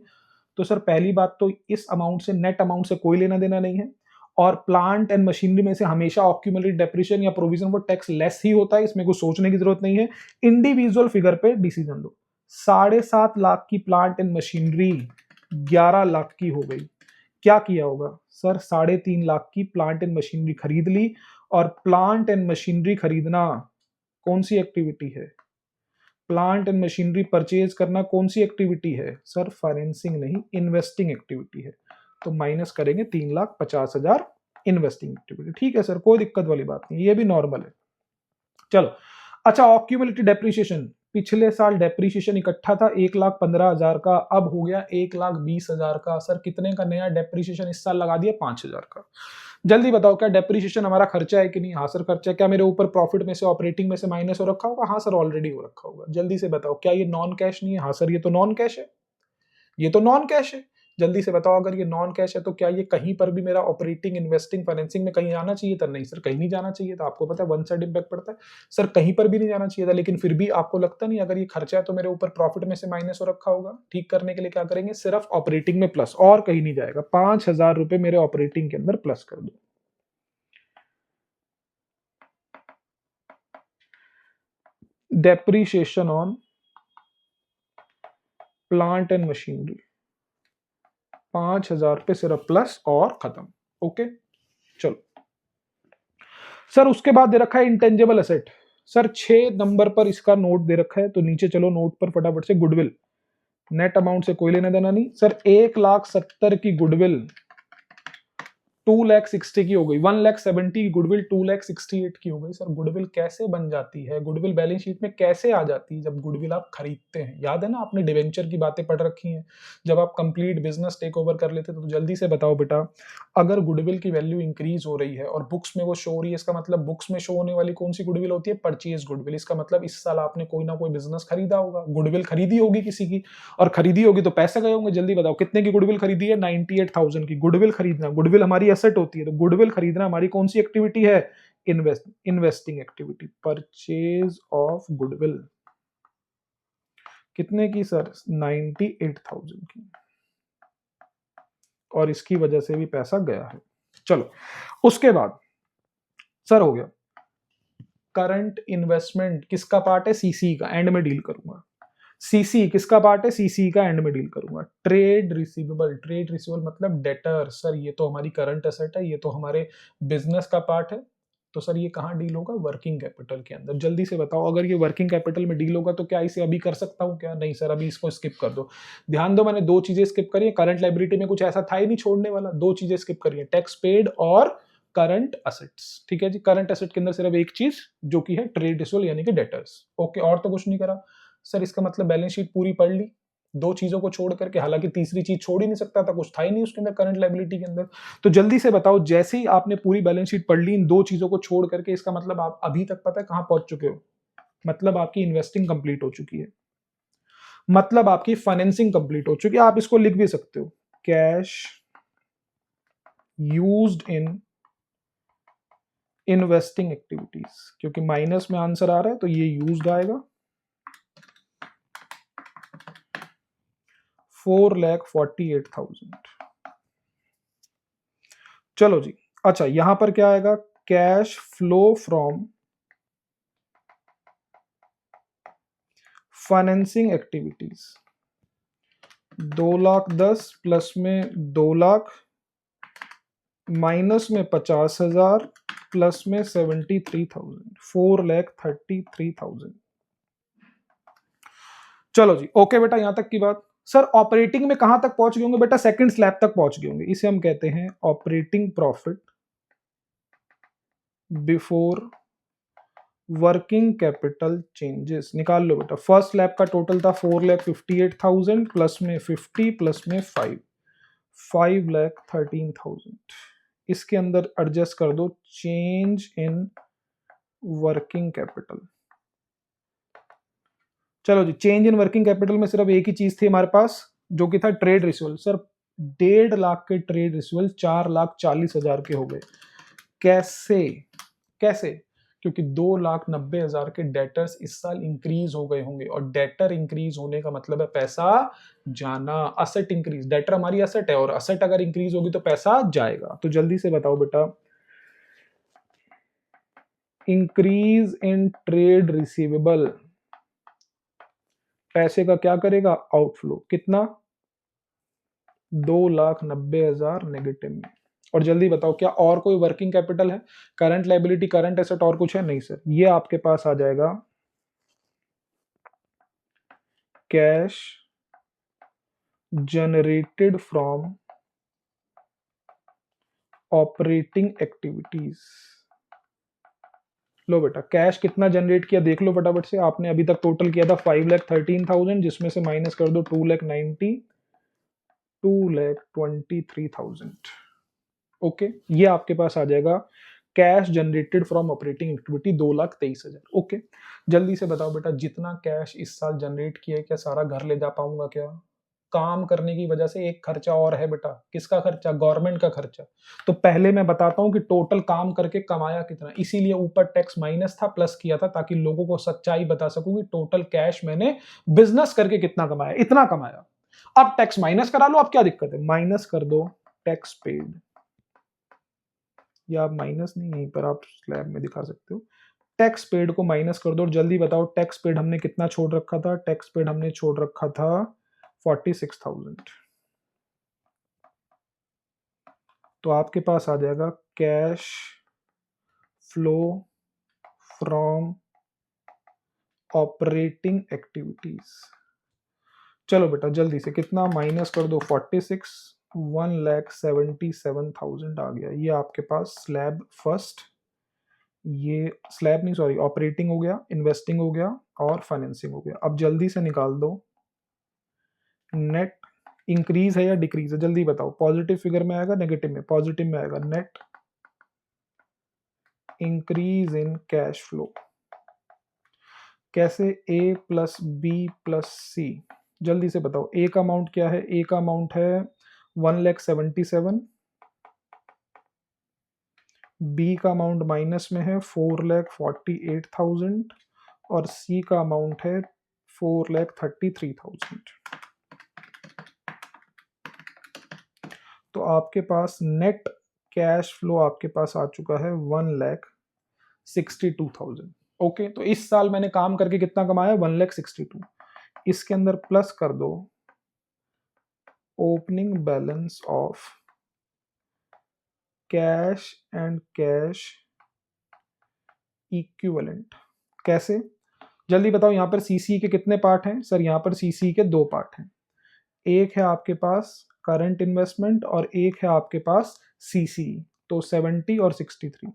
तो सर पहली बात तो इस अमाउंट से, नेट अमाउंट से कोई लेना देना नहीं है, और प्लांट एंड मशीनरी में से हमेशा ऑक्यूमुलेटेड डेप्रिसिएशन या प्रोविजन फॉर टैक्स लेस ही होता है, इसमें कुछ सोचने की जरूरत नहीं है। इंडिविजुअल फिगर पे डिसीजन लो। 7.5 लाख की प्लांट एंड मशीनरी 11 लाख की हो गई, क्या किया होगा? सर 3.5 लाख की प्लांट एंड मशीनरी खरीद ली, और प्लांट एंड मशीनरी खरीदना कौन सी एक्टिविटी है? प्लांट एंड मशीनरी परचेज करना कौन सी एक्टिविटी है? सर फाइनेंसिंग नहीं, इन्वेस्टिंग एक्टिविटी है। तो माइनस करेंगे 3,50,000 इन्वेस्टिंग एक्टिविटी। ठीक है सर, कोई दिक्कत वाली बात नहीं, ये भी नॉर्मल है। चलो अच्छा, ऑक्यूमुलेटेड डेप्रिसिएशन, पिछले साल डेप्रिसिएशन इकट्ठा था 1,15,000 का, अब हो गया 1,20,000 का। सर कितने का नया डेप्रिसिएशन इस साल लगा दिया? 5,000 का। जल्दी बताओ क्या डेप्रिसिएशन हमारा खर्चा है कि नहीं? हाँ सर खर्चा है। क्या मेरे ऊपर प्रॉफिट में से, ऑपरेटिंग में से माइनस हो रखा होगा? हाँ सर ऑलरेडी हो रखा होगा। जल्दी से बताओ क्या ये नॉन कैश नहीं है? हाँ सर ये तो नॉन कैश है, ये तो नॉन कैश है। जल्दी से बताओ अगर ये नॉन कैश है तो क्या ये कहीं पर भी मेरा ऑपरेटिंग, इन्वेस्टिंग, फाइनेंसिंग में कहीं आना चाहिए था? नहीं सर कहीं नहीं जाना चाहिए था। आपको पता है वन साइड इम्पैक्ट पड़ता है। सर कहीं पर भी नहीं जाना चाहिए था, लेकिन फिर भी आपको लगता नहीं अगर ये खर्चा है तो मेरे ऊपर प्रॉफिट में से माइनस हो रखा होगा? ठीक करने के लिए क्या करेंगे? सिर्फ ऑपरेटिंग में प्लस, और कहीं नहीं जाएगा। 5,000 रुपए मेरे ऑपरेटिंग के अंदर प्लस कर दो। Depreciation on plant and machinery 5,000 रुपए सिर्फ प्लस और खत्म। ओके चलो सर, उसके बाद दे रखा है इंटेंजिबल एसेट। सर 6 नंबर पर इसका नोट दे रखा है, तो नीचे चलो नोट पर फटाफट से। गुडविल, नेट अमाउंट से कोई लेना देना नहीं सर। 1,70,000 की गुडविल 2,60,000 की हो गई, 1,70,000 की गुडविल 2,68,000 की हो गई। सर गुडविल कैसे बन जाती है? गुडविल बैलेंस शीट में कैसे आ जाती है जब गुडविल आप खरीदते हैं? याद है ना, आपने डिवेंचर की बातें पढ़ रखी हैं, जब आप कंप्लीट बिजनेस टेक ओवर कर लेते तो जल्दी से बताओ बेटा, अगर गुडविल की वैल्यू इंक्रीज हो रही है और बुक्स में वो शो हो रही है, इसका मतलब बुक्स में शो होने वाली कौन सी गुडविल होती है? Purchase goodwill. इसका मतलब इस साल आपने कोई ना कोई बिजनेस खरीदा होगा, गुडविल खरीदी होगी किसी की, और खरीदी होगी तो पैसे गए होंगे। जल्दी बताओ कितने की गुडविल खरीदी है? 98,000 की गुडविल खरीदना। गुडविल हमारी एसेट होती है, तो गुडविल खरीदना हमारी कौन सी एक्टिविटी है? Investing activity. Purchase of goodwill कितने की सर? 98,000 की, और इसकी वजह से भी पैसा गया है। चलो उसके बाद सर हो गया करंट इन्वेस्टमेंट, किसका पार्ट है? सीसी का, एंड में डील करूंगा। सीसी किसका पार्ट है? सीसी का एंड में डील करूंगा। ट्रेड रिसीवेबल, ट्रेड रिसीवेबल मतलब डेटर। सर ये तो हमारी करंट एसेट है, ये तो हमारे बिजनेस का पार्ट है, तो सर ये कहाँ डील होगा? वर्किंग कैपिटल के अंदर। जल्दी से बताओ अगर ये वर्किंग कैपिटल में डील होगा तो क्या इसे अभी कर सकता हूँ क्या? नहीं सर अभी इसको स्किप कर दो। ध्यान दो मैंने दो चीजें स्किप करी है, करंट लायबिलिटी में कुछ ऐसा था ही नहीं छोड़ने वाला, दो चीजें स्किप करी है, टैक्स पेड और करंट असेट्स। ठीक है जी, करंट असेट के अंदर सिर्फ एक चीज जो कि है ट्रेड रिसीवेबल यानी कि डेटर्स। ओके और तो कुछ नहीं करा। सर इसका मतलब बैलेंस शीट पूरी पढ़ ली दो चीजों को छोड़ करके, हालांकि तीसरी चीज छोड़ ही नहीं सकता था, कुछ था ही नहीं उसके अंदर करंट लायबिलिटी के अंदर। तो जल्दी से बताओ जैसे ही आपने पूरी बैलेंस शीट पढ़ ली इन दो चीजों को छोड़ करके, इसका मतलब आप अभी तक पता है कहां पहुंच चुके हो? मतलब आपकी इन्वेस्टिंग कंप्लीट हो चुकी है, मतलब आपकी फाइनेंसिंग कंप्लीट हो चुकी है। आप इसको लिख भी सकते हो, cash used in investing activities, क्योंकि माइनस में आंसर आ रहा है तो ये यूज्ड आएगा। 4,48,000। चलो जी, अच्छा यहां पर क्या आएगा? Cash flow from financing activities 2,10,000 plus में 2,00,000 माइनस में 50,000 प्लस में 73,000, 4,33,000। चलो जी ओके बेटा, यहां तक की बात। सर ऑपरेटिंग में कहां तक पहुंच गए होंगे बेटा? सेकंड स्लैब तक पहुंच गए होंगे, इसे हम कहते हैं operating profit before working capital changes. निकाल लो बेटा, फर्स्ट स्लैब का टोटल था 4,58,000 प्लस में 50 प्लस में 5,13,000। इसके अंदर एडजस्ट कर दो चेंज इन वर्किंग कैपिटल। चलो जी, चेंज इन वर्किंग कैपिटल में सिर्फ एक ही चीज थी हमारे पास जो कि था ट्रेड रिसीवेबल। सर 1,50,000 के ट्रेड रिसीवेबल 4,40,000 के हो गए। कैसे? कैसे? क्योंकि 2,90,000 के डेटर्स इस साल इंक्रीज हो गए होंगे, और डेटर इंक्रीज होने का मतलब है पैसा जाना। असेट इंक्रीज, डेटर हमारी असेट है और असेट अगर इंक्रीज होगी तो पैसा जाएगा। तो जल्दी से बताओ बेटा, इंक्रीज इन ट्रेड रिसीवेबल पैसे का क्या करेगा? आउटफ्लो। कितना? 2,90,000 नेगेटिव में। और जल्दी बताओ क्या और कोई वर्किंग कैपिटल है? करंट लायबिलिटी, करंट एसेट और कुछ है? नहीं सर, ये आपके पास आ जाएगा cash generated from operating activities लो बेटा कैश कितना जनरेट किया देख लो फटाफट से। आपने अभी तक टोटल किया था 5,13,000, जिसमें से माइनस कर दो 2,23,000। ओके, ये आपके पास आ जाएगा cash generated from operating activity 2,23,000। Okay, जल्दी से बताओ बेटा, जितना कैश इस साल जनरेट किया है क्या सारा घर ले जा पाऊंगा क्या? काम करने की वजह से एक खर्चा और है बेटा। किसका खर्चा? गवर्नमेंट का खर्चा। तो पहले मैं बताता हूं कि टोटल काम करके कमाया कितना, इसीलिए ऊपर टैक्स माइनस था, प्लस किया था, ताकि लोगों को सच्चाई बता सकूं कि टोटल कैश मैंने बिजनेस करके कितना कमाया, इतना कमाया। अब टैक्स माइनस करा लो, अब क्या दिक्कत है, माइनस कर दो टैक्स पेड, या आप माइनस नहीं, यहीं पर आप स्लैब में दिखा सकते हो। टैक्स पेड को माइनस कर दो और जल्दी बताओ टैक्स पेड हमने कितना छोड़ रखा था? टैक्स पेड हमने छोड़ रखा था 46,000। तो आपके पास आ जाएगा cash flow from operating activities. चलो बेटा जल्दी से कितना माइनस कर दो 46, 1,77,000 आ गया। ये आपके पास स्लैब फर्स्ट, ये स्लैब नहीं सॉरी ऑपरेटिंग हो गया, इन्वेस्टिंग हो गया और फाइनेंसिंग हो गया। अब जल्दी से निकाल दो नेट इंक्रीज है या डिक्रीज है, जल्दी बताओ। पॉजिटिव फिगर में आएगा नेगेटिव में? पॉजिटिव में आएगा। Net increase in cash flow कैसे? ए प्लस बी प्लस सी। जल्दी से बताओ ए का अमाउंट क्या है? ए का अमाउंट है 1,77,000, बी का अमाउंट माइनस में है 4,48,000 और सी का अमाउंट है 4,33,000। तो आपके पास नेट कैश फ्लो आपके पास आ चुका है 1,62,000। ओके, तो इस साल मैंने काम करके कितना कमाया? 1,62,000। इसके अंदर प्लस कर दो opening balance of cash and cash equivalent. कैसे? जल्दी बताओ। यहां पर सीसी के कितने पार्ट हैं? सर यहां पर सीसी के 2 पार्ट हैं। एक है आपके पास करंट इन्वेस्टमेंट और एक है आपके पास सीसी। तो 70 और 63,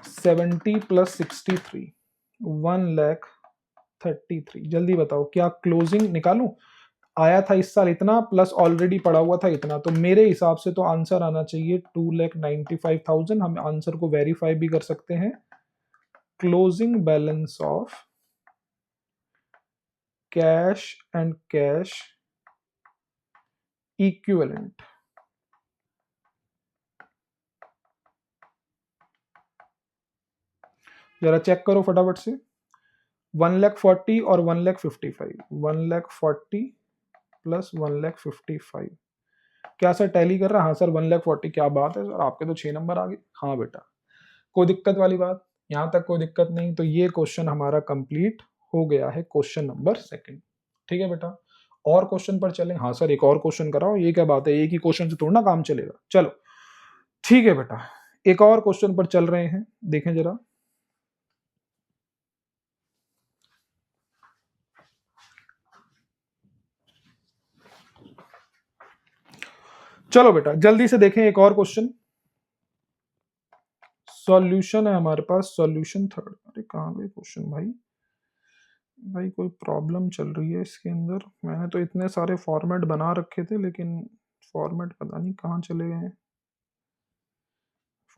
70 प्लस 63 1,33,000। जल्दी बताओ क्या क्लोजिंग निकालूं? आया था इस साल इतना, प्लस ऑलरेडी पड़ा हुआ था इतना, तो मेरे हिसाब से तो आंसर आना चाहिए 2,95,000। हम आंसर को वेरीफाई भी कर सकते हैं। Closing balance of cash and cash equivalent. जरा चेक करो फटाफट से। 1,40,000 और 1,55,000, 1,40,000 प्लस 1,55,000। क्या सर टैली कर रहा है? हाँ सर 1,40,000। क्या बात है सर, आपके तो 6 नंबर आ गए। हाँ बेटा, कोई दिक्कत वाली बात? यहाँ तक कोई दिक्कत नहीं। तो ये क्वेश्चन हमारा कंप्लीट हो गया है, क्वेश्चन नंबर 2। ठीक है बेटा, और क्वेश्चन पर चलें। हाँ सर एक और क्वेश्चन कराओ, ये क्या बात है, एक ही क्वेश्चन से थोड़ा ना काम चलेगा। चलो ठीक है बेटा, एक और क्वेश्चन पर चल रहे हैं, देखें जरा। चलो बेटा जल्दी से देखें एक और क्वेश्चन। सॉल्यूशन है हमारे पास, सॉल्यूशन 3। अरे कहाँ गए क्वेश्चन भाई? भाई कोई प्रॉब्लम चल रही है इसके अंदर। मैंने तो इतने सारे फॉर्मेट बना रखे थे, लेकिन फॉर्मेट पता नहीं कहाँ चले गए हैं।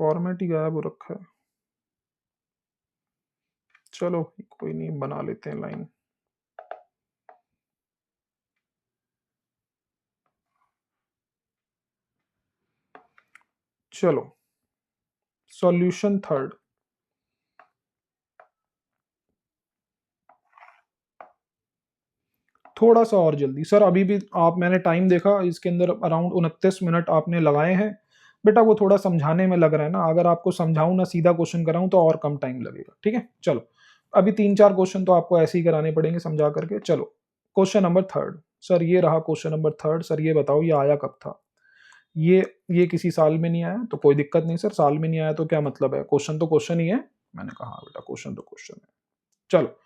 फॉर्मेट ही गायब हो रखा है। चलो कोई नहीं, बना लेते हैं लाइन। चलो सॉल्यूशन 3। थोड़ा सा और जल्दी सर, अभी भी आप, मैंने टाइम देखा इसके अंदर अराउंड 29 मिनट आपने लगाए हैं। बेटा वो थोड़ा समझाने में लग रहा है ना, अगर आपको समझाऊं ना सीधा क्वेश्चन कराऊं तो और कम टाइम लगेगा। ठीक है चलो, अभी 3-4 क्वेश्चन तो आपको ऐसे ही कराने पड़ेंगे समझा करके। चलो क्वेश्चन नंबर 3। सर ये रहा क्वेश्चन नंबर 3। सर ये बताओ ये आया कब था? ये किसी साल में नहीं आया तो कोई दिक्कत नहीं सर, साल में नहीं आया तो क्या मतलब है, क्वेश्चन तो क्वेश्चन ही है। मैंने कहा हाँ बेटा क्वेश्चन तो क्वेश्चन है। चलो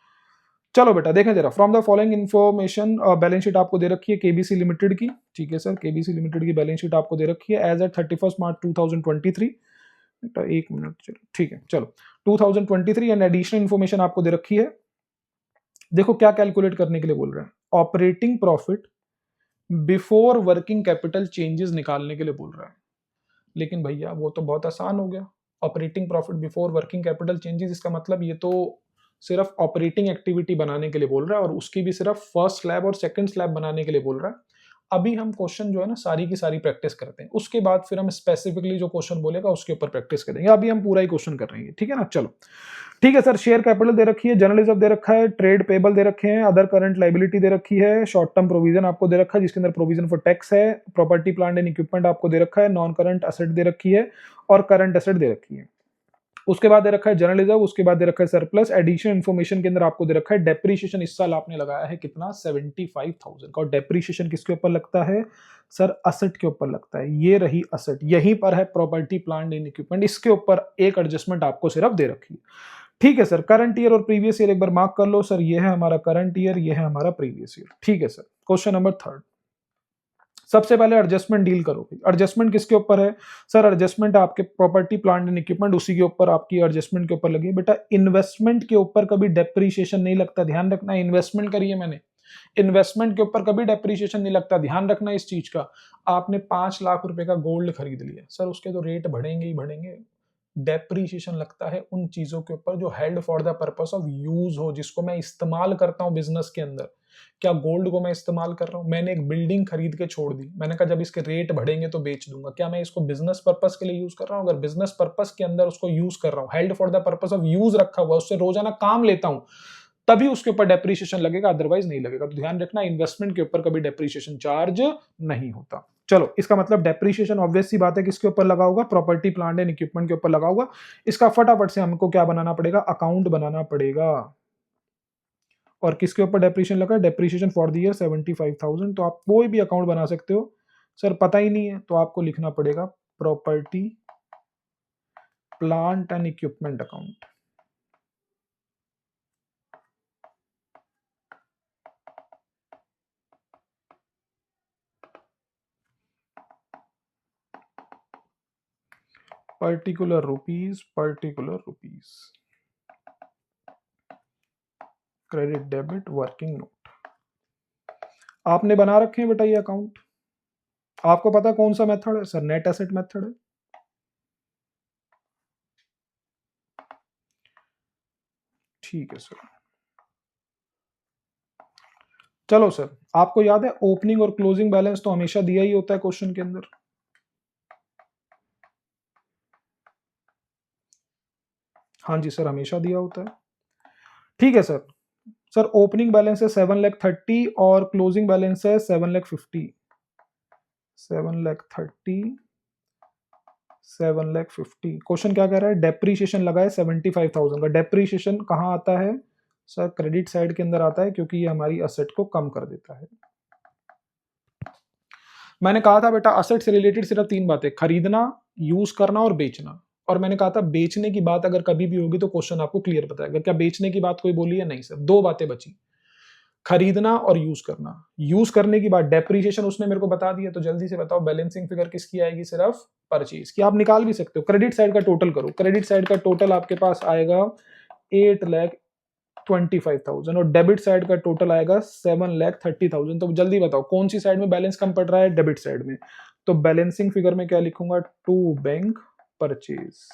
चलो बेटा देखें जरा, from the following information balance sheet आपको दे रखी है केबीसी लिमिटेड की, ठीक है सर, केबीसी लिमिटेड की बैलेंस शीट आपको दे रखी है एज एट 31 मार्च 2023। बेटा एक मिनट, चलो ठीक है, चलो 2023 एंड एडिशनल इन्फॉर्मेशन आपको दे रखी है। देखो क्या कैलकुलेट करने के लिए बोल रहे हैं, operating profit before working capital changes निकालने के लिए बोल रहा है। लेकिन भैया वो तो बहुत आसान हो गया, operating profit before working capital changes, इसका मतलब ये तो सिर्फ ऑपरेटिंग एक्टिविटी बनाने के लिए बोल रहा है और उसकी भी सिर्फ फर्स्ट स्लैब और सेकंड स्लैब बनाने के लिए बोल रहा है। अभी हम क्वेश्चन जो है ना सारी की सारी प्रैक्टिस करते हैं, उसके बाद फिर हम स्पेसिफिकली जो क्वेश्चन बोलेगा उसके ऊपर प्रैक्टिस करेंगे। अभी हम पूरा ही क्वेश्चन कर रहे हैं, ठीक है ना। चलो ठीक है सर, शेयर कैपिटल दे रखी है, जनरल रिजर्व दे रखा है, ट्रेड पेबल दे रखे हैं, अदर करंट लाइबिलिटी दे रखी है, शॉर्ट टर्म प्रोविजन आपको दे रखा है जिसके अंदर प्रोविजन फॉर टैक्स है, प्रॉपर्टी प्लांट एंड इक्विपमेंट आपको दे रखा है, नॉन करंट एसेट दे रखी है और करंट एसेट दे रखी है। उसके बाद दे रखा है जनरल रिजर्व, उसके बाद दे रखा है सरप्लस। एडिशनल इन्फॉर्मेशन के अंदर आपको दे रखा है डेप्रीशिएशन, इस साल आपने लगाया है कितना 75,000 का, और डेप्रीशिएशन किसके ऊपर लगता है सर, असेट के ऊपर लगता है। ये रही असेट, यहीं पर है प्रॉपर्टी प्लांट एंड इक्विपमेंट, इसके ऊपर एक एडजस्टमेंट आपको सिर्फ दे रखी है, ठीक है सर। करंट ईयर और प्रीवियस ईयर एक बार मार्क कर लो सर, ये है हमारा करंट ईयर, ये है हमारा प्रीवियस ईयर, ठीक है सर। क्वेश्चन नंबर 3, सबसे पहले एडजस्टमेंट डील करोगे। एडजस्टमेंट किसके ऊपर है सर, एडजस्टमेंट आपके प्रॉपर्टी प्लांट एंड इक्विपमेंट, उसी के ऊपर आपकी एडजस्टमेंट के ऊपर लगी है। बेटा इन्वेस्टमेंट के ऊपर कभी डेप्रीशिएशन नहीं लगता, ध्यान रखना। इन्वेस्टमेंट करिए मैंने, इन्वेस्टमेंट के ऊपर कभी डेप्रीशिएशन नहीं लगता, ध्यान रखना इस चीज का। आपने 5 लाख रुपए का गोल्ड खरीद लिया सर, उसके तो रेट बढ़ेंगे ही बढ़ेंगे। डेप्रीशिएशन लगता है उन चीजों के ऊपर जो held for the purpose of use हो, जिसको मैं इस्तेमाल करता हूं बिजनेस के अंदर। क्या गोल्ड को मैं इस्तेमाल कर रहा हूं? मैंने एक बिल्डिंग खरीद के छोड़ दी, मैंने कहा जब इसके रेट बढ़ेंगे तो बेच दूंगा। क्या मैं इसको बिजनेस पर्पस के लिए यूज कर रहा हूं? अगर बिजनेस पर्पस के अंदर उसको यूज कर रहा हूं, held for the purpose of use रखा हुआ, उससे रोजाना काम लेता हूं, तभी उसके ऊपर डेप्रीशिएशन लगेगा, अदरवाइज नहीं लगेगा। तो ध्यान रखना, इन्वेस्टमेंट के ऊपर कभी डेप्रीशिएशन चार्ज नहीं होता। चलो इसका मतलब डेप्रीशिएशन ऑब्वियस सी बात है किसके ऊपर लगा होगा, प्रॉपर्टी प्लांट एंड इक्विपमेंट के ऊपर लगा होगा। इसका फटाफट से हमको क्या बनाना पड़ेगा, अकाउंट बनाना पड़ेगा। और किसके ऊपर डेप्रीशिएशन लगा है, डेप्रीशिएशन फॉर द ईयर 75,000। तो आप कोई भी अकाउंट बना सकते हो सर, पता ही नहीं है तो आपको लिखना पड़ेगा property plant and equipment account. Particular rupees credit debit working note आपने बना रखे हैं बेटा ये अकाउंट। आपको पता कौन सा मेथड है सर, नेट एसेट मेथड है। ठीक है सर। चलो सर, आपको याद है ओपनिंग और क्लोजिंग बैलेंस तो हमेशा दिया ही होता है क्वेश्चन के अंदर। हाँ जी सर, हमेशा दिया होता है। ठीक है सर। सर ओपनिंग बैलेंस है 7,30,000 और क्लोजिंग बैलेंस है 7,50,000। 7,30,000 7,50,000। क्वेश्चन क्या कह रहा है, डेप्रीशिएशन लगा है 75,000 का। डेप्रीशिएशन कहाँ आता है सर, क्रेडिट साइड के अंदर आता है, क्योंकि ये हमारी असेट को कम कर देता है। मैंने कहा था बेटा असेट से रिलेटेड सिर्फ 3 बातें, खरीदना, यूज करना और बेचना। और मैंने कहा था बेचने की बात अगर कभी भी होगी तो क्वेश्चन आपको क्लियर बताएगा। क्या बेचने की बात कोई बोली है? नहीं सर, 2 बातें बची, खरीदना और यूज करना। यूज करने की बात डेप्रीशिएशन उसने मेरे को बता दिया, तो जल्दी से बताओ बैलेंसिंग फिगर किसकी आएगी, सिर्फ परचेज की। आप निकाल भी सकते हो, क्रेडिट साइड का टोटल करो। क्रेडिट साइड का टोटल आपके पास आएगा 8,25,000 और डेबिट साइड का टोटल आएगा 7,30,000। तो जल्दी बताओ कौन सी साइड में बैलेंस कम पड़ रहा है, डेबिट साइड में। तो बैलेंसिंग फिगर में क्या लिखूंगा, टू बैंक परचेज।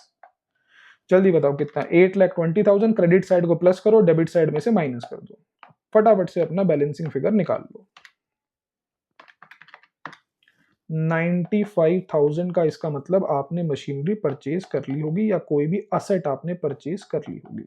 जल्दी बताओ कितना, 8,20,000। क्रेडिट साइड को प्लस करो, डेबिट साइड में से माइनस कर दो, फटाफट से अपना बैलेंसिंग फिगर निकाल लो। 95,000 का इसका मतलब आपने मशीनरी परचेज कर ली होगी या कोई भी असेट आपने परचेज कर ली होगी।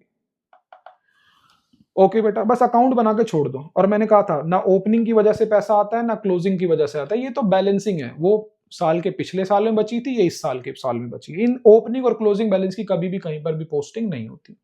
ओके बेटा, बस अकाउंट बना के छोड़ दो। और मैंने कहा था ना ओपनिंग की वजह से पैसा आता है ना क्लोजिंग की वजह से आता है, ये तो बैलेंसिंग है, वो साल के पिछले साल में बची थी, ये इस साल के साल में बची। इन ओपनिंग और क्लोजिंग बैलेंस की कभी भी कहीं पर भी पोस्टिंग नहीं होती।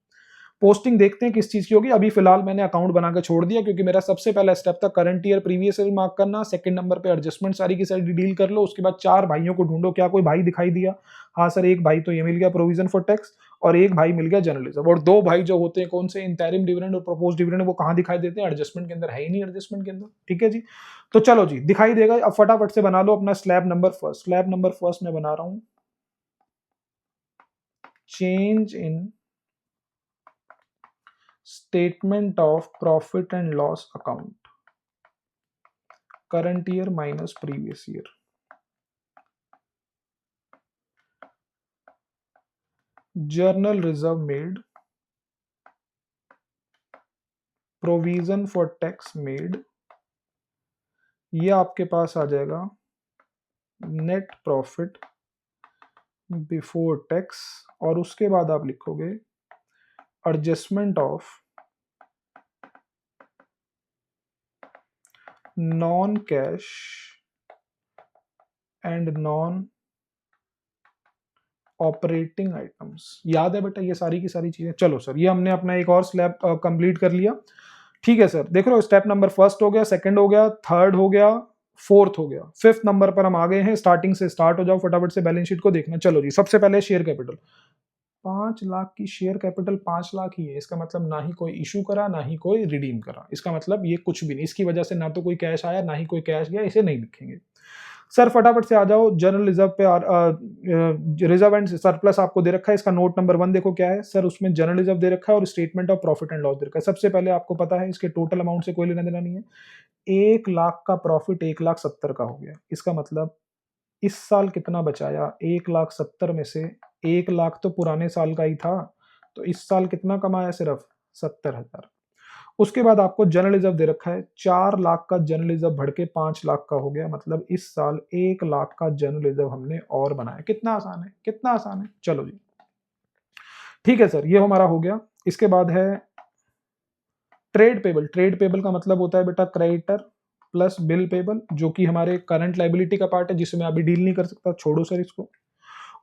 पोस्टिंग देखते हैं किस चीज की होगी। अभी फिलहाल मैंने अकाउंट बना के छोड़ दिया, क्योंकि मेरा सबसे पहला स्टेप था current year previous year mark करना, सेकंड नंबर पे एडजस्टमेंट सारी की सारी डील कर लो। उसके बाद 4 भाइयों को ढूंढो, क्या कोई भाई दिखाई दिया? हाँ सर, एक भाई तो ये मिल गया, प्रोविजन फॉर टैक्स। और एक भाई मिल गया जर्नलिज्म। और दो भाई जो होते हैं कौन से, इंटरिम डिविडेंड और प्रोपोज डिविडेंड, वो कहाँ दिखाई देते हैं, एडजस्टमेंट के अंदर, है ही नहीं एडजस्टमेंट के अंदर। ठीक है जी, तो चलो जी दिखाई देगा। अब फटाफट से बना लो अपना slab number first. Slab number first मैं बना रहा हूं, change in statement of profit and loss account, current year minus previous year. Journal reserve made, provision for tax made, ये आपके पास आ जाएगा नेट प्रॉफिट बिफोर टैक्स, और उसके बाद आप लिखोगे adjustment of non cash and non operating items. याद है बेटा ये सारी की सारी चीजें। चलो सर ये हमने अपना एक और स्लैब कंप्लीट कर लिया। ठीक है सर, देख लो स्टेप नंबर फर्स्ट हो गया, सेकंड हो गया, थर्ड हो गया, फोर्थ हो गया, फिफ्थ नंबर पर हम आ गए हैं। स्टार्टिंग से स्टार्ट हो जाओ, फटाफट से बैलेंस शीट को देखना। चलो जी, सबसे पहले शेयर कैपिटल। 5 लाख की शेयर कैपिटल 5 लाख ही है, इसका मतलब ना ही कोई इशू करा ना ही कोई रिडीम करा, इसका मतलब ये कुछ भी नहीं। इसकी वजह से ना तो कोई कैश आया ना ही कोई कैश गया, इसे नहीं लिखेंगे। सर फटाफट से आ जाओ जनरल रिजर्व पे। रिजर्व एंड सरप्लस आपको दे रखा है, इसका नोट नंबर 1 देखो क्या है सर। उसमें जनरल रिजर्व दे रखा है और statement of profit and loss दे रखा है। सबसे पहले आपको पता है इसके टोटल अमाउंट से कोई लेना देना नहीं है। 1 लाख का प्रॉफिट 1,70,000 का हो गया, इसका मतलब इस साल कितना बचाया, 1,70,000 में से 1 लाख तो पुराने साल का ही था, तो इस साल कितना कमाया, सिर्फ 70,000। उसके बाद आपको जनरल रिजर्व दे रखा है 4 लाख का, जनरल रिजर्व बढ़ के 5 लाख का हो गया, मतलब इस साल 1 लाख का जनरल रिजर्व हमने और बनाया। कितना आसान है, कितना आसान है। चलो जी ठीक है सर, ये हमारा हो गया। इसके बाद है ट्रेड पेबल। ट्रेड पेबल का मतलब होता है बेटा क्रेडिटर प्लस बिल पेबल, जो कि हमारे करंट लाइबिलिटी का पार्ट है, जिसमें अभी डील नहीं कर सकता, छोड़ो सर इसको।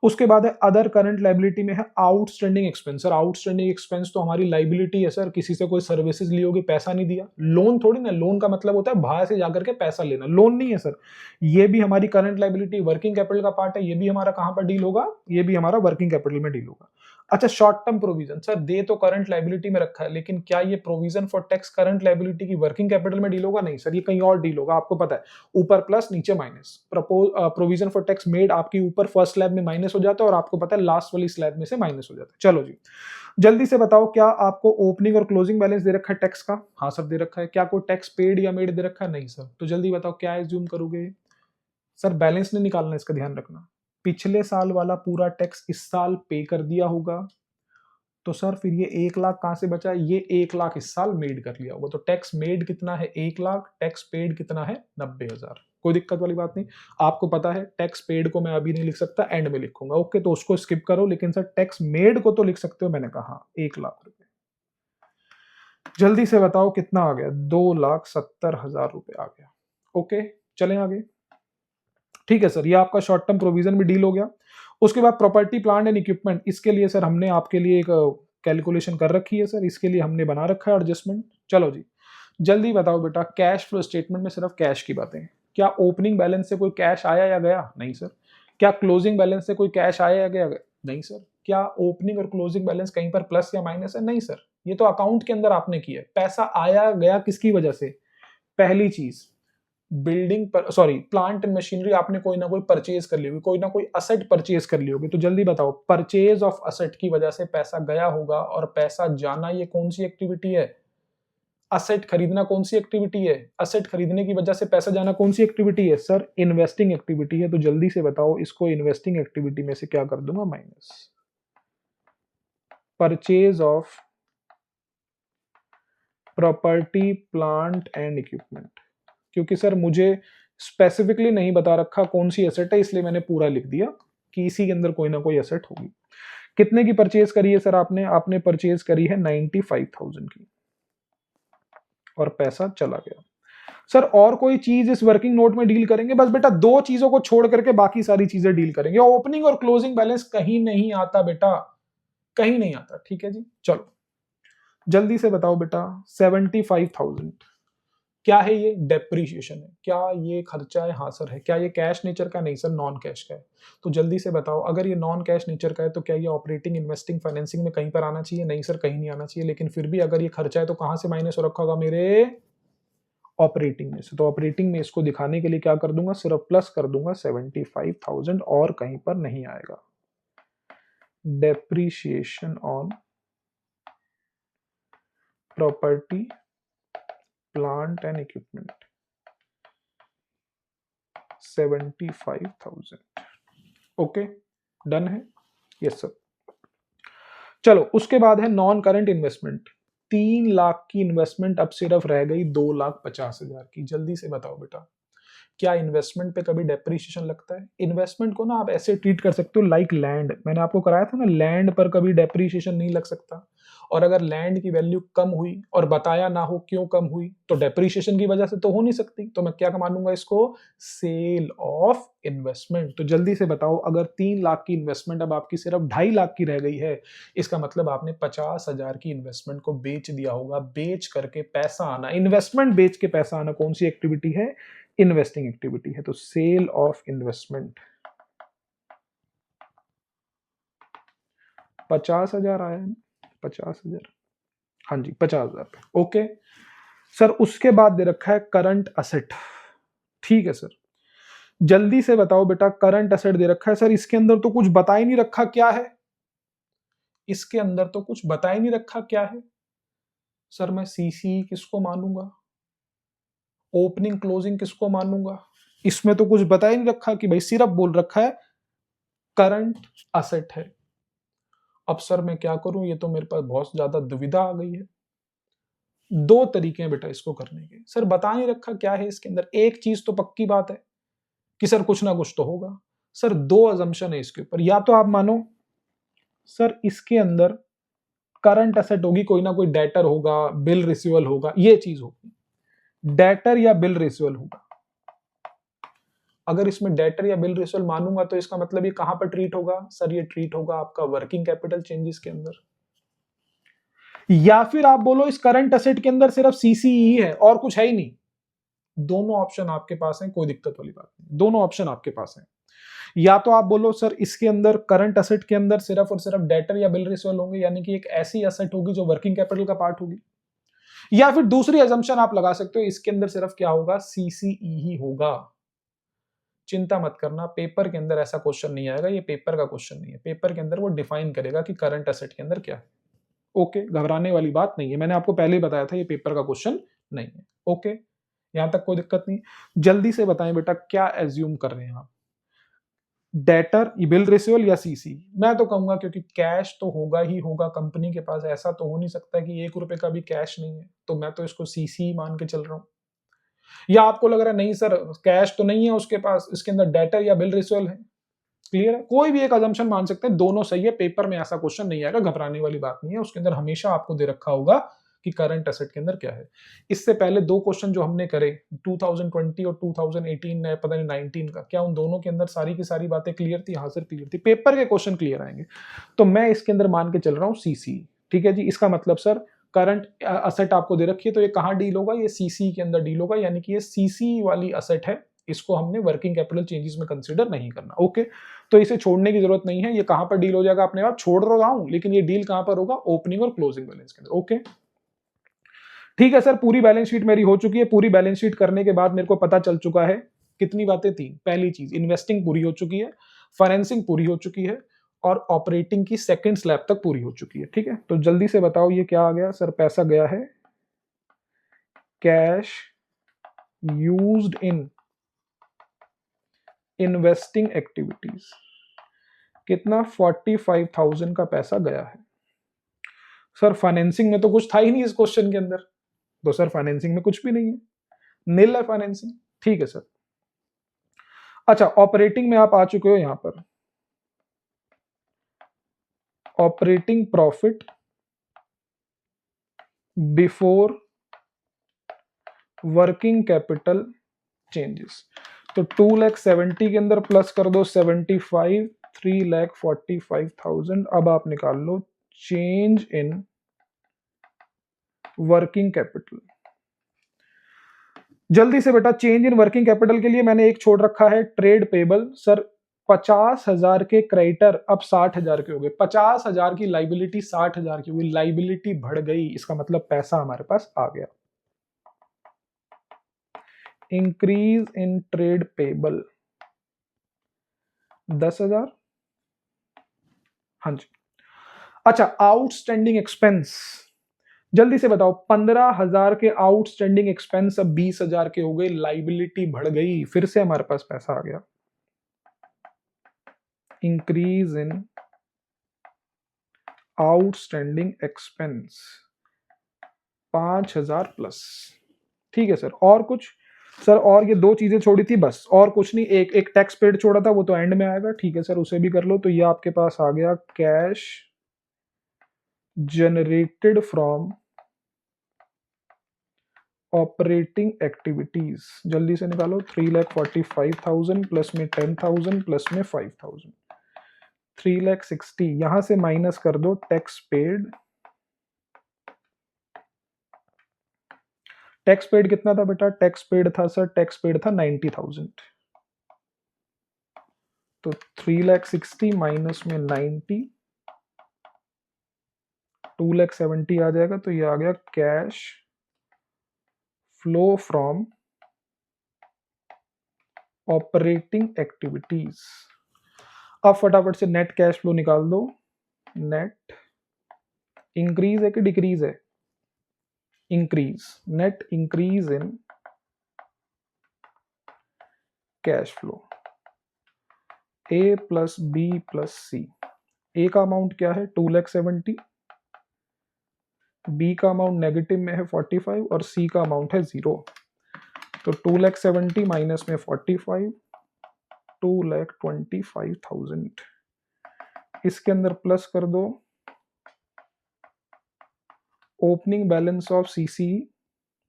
उसके बाद है अदर करंट लाइबिलिटी में है outstanding expense. Sir outstanding expense तो हमारी लाइबिलिटी है सर, किसी से कोई सर्विसेज ली होगी, पैसा नहीं दिया, लोन थोड़ी ना। लोन का मतलब होता है बाहर से जाकर के पैसा लेना, लोन नहीं है सर। ये भी हमारी करंट लाइबिलिटी, वर्किंग कैपिटल का पार्ट है, ये भी हमारा कहां पर डील होगा, ये भी हमारा वर्किंग कैपिटल में डील होगा। अच्छा, शॉर्ट टर्म प्रोविजन, सर दे तो करंट लाइबिलिटी में रखा है, लेकिन क्या ये provision for tax current liability की वर्किंग कैपिटल में डील होगा? नहीं सर, ये कहीं और डील होगा, आपको पता है, ऊपर प्लस नीचे minus. Provision for tax made आपकी ऊपर फर्स्ट स्लैब में माइनस हो जाता है, और आपको पता है लास्ट वाली स्लैब में से माइनस हो जाता है। चलो जी जल्दी से बताओ, क्या आपको ओपनिंग और क्लोजिंग बैलेंस दे रखा है टैक्स का? हाँ सर दे रखा है। क्या कोई टैक्स पेड या मेड दे रखा है? नहीं सर। तो जल्दी बताओ क्या एज्यूम करोगे? सर बैलेंस नहीं निकालना, इसका ध्यान रखना। पिछले साल वाला पूरा टैक्स इस साल पे कर दिया होगा, तो सर फिर ये 1 लाख कहां से बचा? ये 1 लाख इस साल मेड कर लिया होगा, तो टैक्स मेड कितना है? 1 लाख। टैक्स पेड कितना है? 90,000। कोई दिक्कत वाली बात नहीं, आपको पता है टैक्स पेड को मैं अभी नहीं लिख सकता, एंड में लिखूंगा। ओके, तो उसको स्किप करो, लेकिन सर टैक्स मेड को तो लिख सकते हो, मैंने कहा 1 लाख रुपए। जल्दी से बताओ कितना आ गया? 2,70,000 रुपए आ गया। ओके चलें आगे। ठीक है सर, ये आपका शॉर्ट टर्म प्रोविजन भी डील हो गया। उसके बाद प्रॉपर्टी प्लांट एंड इक्विपमेंट, इसके लिए सर हमने आपके लिए एक कैलकुलेशन कर रखी है सर, इसके लिए हमने बना रखा है एडजस्टमेंट। चलो जी जल्दी बताओ बेटा, कैश फ्लो स्टेटमेंट में सिर्फ कैश की बातें। क्या ओपनिंग बैलेंस से कोई कैश आया या गया? नहीं सर। क्या क्लोजिंग बैलेंस से कोई कैश आया या गया? नहीं सर। क्या ओपनिंग और क्लोजिंग बैलेंस कहीं पर प्लस या माइनस है? नहीं सर। ये तो अकाउंट के अंदर आपने किया है। पैसा आया गया किसकी वजह से? पहली चीज, बिल्डिंग पर, सॉरी, प्लांट एंड मशीनरी आपने कोई ना कोई परचेज कर ली होगी, कोई ना कोई असेट परचेज कर ली होगी। तो जल्दी बताओ, परचेज ऑफ असेट की वजह से पैसा गया होगा, और पैसा जाना ये कौन सी एक्टिविटी है? असेट खरीदना कौन सी एक्टिविटी है? असेट खरीदने की वजह से पैसा जाना कौन सी एक्टिविटी है? सर इन्वेस्टिंग एक्टिविटी है। तो जल्दी से बताओ, इसको इन्वेस्टिंग एक्टिविटी में से क्या कर दूंगा? Minus. Purchase of property plant and equipment, क्योंकि सर मुझे स्पेसिफिकली नहीं बता रखा कौन सी एसेट है, इसलिए मैंने पूरा लिख दिया कि इसी के अंदर कोई ना कोई एसेट होगी। कितने की परचेज करी है सर आपने? आपने परचेज करी है 95,000 की, और पैसा चला गया। सर और कोई चीज इस वर्किंग नोट में डील करेंगे? बस बेटा दो चीजों को छोड़ करके बाकी सारी चीजें डील करेंगे। ओपनिंग और क्लोजिंग बैलेंस कहीं नहीं आता बेटा, कहीं नहीं आता। ठीक है जी, चलो जल्दी से बताओ बेटा, 75,000 क्या है ये? डेप्रीशिएशन है। क्या ये खर्चा है? हाँ सर है। क्या ये कैश नेचर का? नहीं सर, नॉन कैश का है। तो जल्दी से बताओ, अगर ये नॉन कैश नेचर का है तो क्या ये ऑपरेटिंग, इन्वेस्टिंग, फाइनेंसिंग में कहीं पर आना चाहिए? नहीं सर, कहीं नहीं आना चाहिए। लेकिन फिर भी अगर ये खर्चा है तो कहां से माइनस हो रखा होगा मेरे? ऑपरेटिंग में से। तो ऑपरेटिंग में इसको दिखाने के लिए क्या कर दूंगा? सिर्फ प्लस कर दूंगा 75,000 और कहीं पर नहीं आएगा। Depreciation on property, plant and equipment 75,000। Okay, done है? Yes sir. चलो उसके बाद है नॉन करंट इन्वेस्टमेंट। 3 लाख की इन्वेस्टमेंट अब सिर्फ रह गई 2,50,000 की। जल्दी से बताओ बेटा, क्या इन्वेस्टमेंट पे कभी डेप्रीशिएशन लगता है? इन्वेस्टमेंट को ना आप ऐसे ट्रीट कर सकते हो लाइक लैंड। मैंने आपको कराया था ना, लैंड पर कभी डेप्रीशिएशन नहीं लग सकता। और अगर लैंड की वैल्यू कम हुई और बताया ना हो क्यों कम हुई, तो डेप्रीशिएशन की वजह से तो हो नहीं सकती। तो मैं क्या मानूंगा इसको? Sale of investment. तो जल्दी से बताओ, अगर 3 लाख की इन्वेस्टमेंट अब आपकी सिर्फ 2.5 लाख की रह गई है, इसका मतलब आपने 50,000 की इन्वेस्टमेंट को बेच दिया होगा। बेच करके पैसा आना, इन्वेस्टमेंट बेच के पैसा आना कौन सी एक्टिविटी है? इन्वेस्टिंग एक्टिविटी है। तो सेल ऑफ इन्वेस्टमेंट 50,000 आया है। 50,000, हाँ जी 50,000। ओके सर, उसके बाद दे रखा है करंट असेट। ठीक है सर, जल्दी से बताओ बेटा, करंट असेट दे रखा है सर, इसके अंदर तो कुछ बता ही नहीं रखा क्या है। इसके अंदर तो कुछ बता ही नहीं रखा क्या है। सर मैं सीसी किसको मानूंगा? ओपनिंग क्लोजिंग किसको मानूंगा? इसमें तो कुछ बता ही नहीं रखा कि भाई, सिर्फ बोल रखा है करंट असेट है। अब सर मैं क्या करूं? ये तो मेरे पास बहुत ज्यादा दुविधा आ गई है। 2 तरीके हैं बेटा इसको करने के। सर बता नहीं रखा क्या है इसके अंदर। एक चीज तो पक्की बात है कि सर कुछ ना कुछ तो होगा। सर 2 अजम्पशन है इसके ऊपर। या तो आप मानो सर इसके अंदर करंट असेट होगी, कोई ना कोई डेटर होगा, बिल रिसीवल होगा, ये चीज होगी। डेटर या बिल रिसीवल होगा। अगर इसमें डेटर या बिल रिसीवल मानूंगा तो इसका मतलब ये कहां पर ट्रीट होगा? सर ये ट्रीट होगा आपका वर्किंग कैपिटल चेंजेस के अंदर। या फिर आप बोलो इस करंट असेट के अंदर सिर्फ सीसीई है और कुछ है ही नहीं। दोनों ऑप्शन आपके पास हैं, कोई दिक्कत वाली बात नहीं। दोनों ऑप्शन आपके पास हैं। या तो आप बोलो सर इसके अंदर करंट असेट के अंदर सिर्फ और सिर्फ डेटर या बिल रिसीवल होंगे, यानी कि एक ऐसी असेट होगी जो वर्किंग कैपिटल का पार्ट होगी। या फिर दूसरी अजम्पशन आप लगा सकते हो, इसके अंदर सिर्फ क्या होगा? सीसीई ही होगा। चिंता मत करना, पेपर के अंदर ऐसा क्वेश्चन नहीं आएगा। ये पेपर का क्वेश्चन नहीं है। पेपर के अंदर वो डिफाइन करेगा कि करंट असेट के अंदर क्या है। ओके, घबराने वाली बात नहीं है। मैंने आपको पहले ही बताया था ये पेपर का क्वेश्चन नहीं है। ओके, यहां तक कोई दिक्कत नहीं। जल्दी से बताएं बेटा, क्या एज्यूम कर रहे हैं आप? डेटर, बिल रिसीवल या सीसी? मैं तो कहूंगा क्योंकि कैश तो होगा ही होगा कंपनी के पास, ऐसा तो हो नहीं सकता कि 1 रुपए का भी कैश नहीं है। तो मैं तो इसको सीसी मान के चल रहा हूं। या आपको लग रहा है नहीं सर कैश तो नहीं है उसके पास, इसके अंदर डेटर या बिल रिसीवल है? क्लियर है? कोई भी एक अजम्पशन मान सकते हैं, दोनों सही है। पेपर में ऐसा क्वेश्चन नहीं आएगा, घबराने वाली बात नहीं है। उसके अंदर हमेशा आपको दे रखा होगा कि करंट एसेट के अंदर क्या है। इससे पहले 2 क्वेश्चन जो हमने करे 2020 और 2018 पता नहीं 19 का, क्या उन दोनों के अंदर सारी की सारी बातें क्लियर थी? हाँ सर क्लियर थी। पेपर के क्वेश्चन क्लियर आएंगे। तो मैं इसके अंदर मान के चल रहा हूँ सीसी। ठीक है जी, इसका मतलब सर करंट असेट आपको दे रखी है तो ये कहां डील होगा? ये सीसी के अंदर डील होगा, यानी कि ये सीसी वाली असेट है। इसको हमने वर्किंग कैपिटल चेंजेस में कंसीडर नहीं करना। ओके, तो इसे छोड़ने की जरूरत नहीं है। ये कहां पर डील हो जाएगा अपने आप? छोड़ रहा हूं, लेकिन ये डील कहां पर होगा? ओपनिंग और क्लोजिंग बैलेंस के अंदर। ओके ठीक है सर, पूरी बैलेंस शीट मेरी हो चुकी है। पूरी बैलेंस शीट करने के बाद मेरे को पता चल चुका है कितनी बातें? 3। पहली चीज, इन्वेस्टिंग पूरी हो चुकी है, फाइनेंसिंग पूरी हो चुकी है, और ऑपरेटिंग की सेकंड स्लैब तक पूरी हो चुकी है। ठीक है, तो जल्दी से बताओ ये क्या आ गया? सर पैसा गया है cash used in investing activities. कितना? 45,000 का पैसा गया है। सर फाइनेंसिंग में तो कुछ था ही नहीं इस क्वेश्चन के अंदर। तो सर फाइनेंसिंग में कुछ भी नहीं है, नील है फाइनेंसिंग। ठीक है सर। अच्छा, ऑपरेटिंग में आप आ चुके हो यहां पर। Operating profit before working capital changes. तो 2,70,000 के अंदर प्लस कर दो 75, 3,45,000। अब आप निकाल लो चेंज इन वर्किंग कैपिटल। जल्दी से बेटा, चेंज इन वर्किंग कैपिटल के लिए मैंने एक छोड़ रखा है ट्रेड पेबल। सर 50,000 के क्रेडिटर अब 60,000 के हो गए, 50,000 की लाइबिलिटी 60,000 की हुई, लाइबिलिटी बढ़ गई, इसका मतलब पैसा हमारे पास आ गया। Increase in trade payable 10,000। हाँ जी। अच्छा, आउटस्टैंडिंग एक्सपेंस, जल्दी से बताओ, 15,000 के आउटस्टैंडिंग एक्सपेंस अब 20,000 के हो गए, लाइबिलिटी बढ़ गई, फिर से हमारे पास पैसा आ गया। Increase in outstanding expense 5,000 plus. ठीक है सर, और कुछ? सर और ये दो चीजें छोड़ी थी बस, और कुछ नहीं। एक एक टैक्स पेड छोड़ा था, वो तो एंड में आएगा। ठीक है सर, उसे भी कर लो। तो ये आपके पास आ गया cash generated from operating activities. जल्दी से निकालो, 3,45,000 प्लस में 10,000 प्लस में 5,000, 3,60,000। यहां से माइनस कर दो टैक्स पेड। टैक्स पेड कितना था बेटा? टैक्स पेड था सर, टैक्स पेड था 90,000। तो 3,60,000 माइनस में 90, 2,70,000 आ जाएगा। तो ये आ गया cash flow from operating activities. अब फटाफट से नेट कैश फ्लो निकाल दो। नेट इंक्रीज है कि डिक्रीज है? Increase. Net increase in cash flow, A plus B plus C. A का अमाउंट क्या है? 2,70,000, बी का अमाउंट नेगेटिव में है 45 और सी का अमाउंट है 0। तो 2,70,000 माइनस में 45, 2,25,000। इसके अंदर प्लस कर दो ओपनिंग बैलेंस ऑफ सीसी,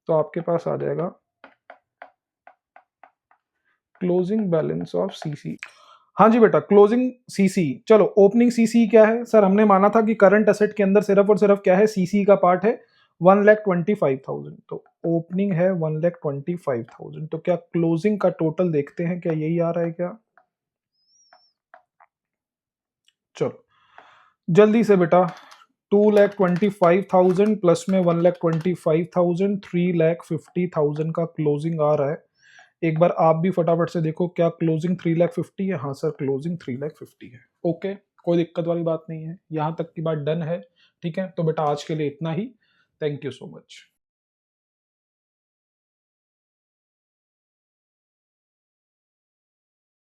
तो आपके पास आ जाएगा क्लोजिंग बैलेंस ऑफ सीसी। हाँ जी बेटा, क्लोजिंग सीसी। चलो, ओपनिंग सीसी क्या है? सर हमने माना था कि करंट एसेट के अंदर सिर्फ और सिर्फ क्या है? सीसी का पार्ट है 1,25,000। तो ओपनिंग है 1,25,000। तो क्या क्लोजिंग का टोटल देखते हैं, क्या यही आ रहा है क्या? चलो जल्दी से बेटा, 2,25,000 प्लस में 1,25,000, 3,50,000 का क्लोजिंग आ रहा है। एक बार आप भी फटाफट से देखो, क्या क्लोजिंग 3,50,000 है? हाँ सर, क्लोजिंग 3,50,000 है। ओके, कोई दिक्कत वाली बात नहीं है, यहाँ तक की बात डन है। ठीक है, तो बेटा आज के लिए इतना ही। Thank you so much.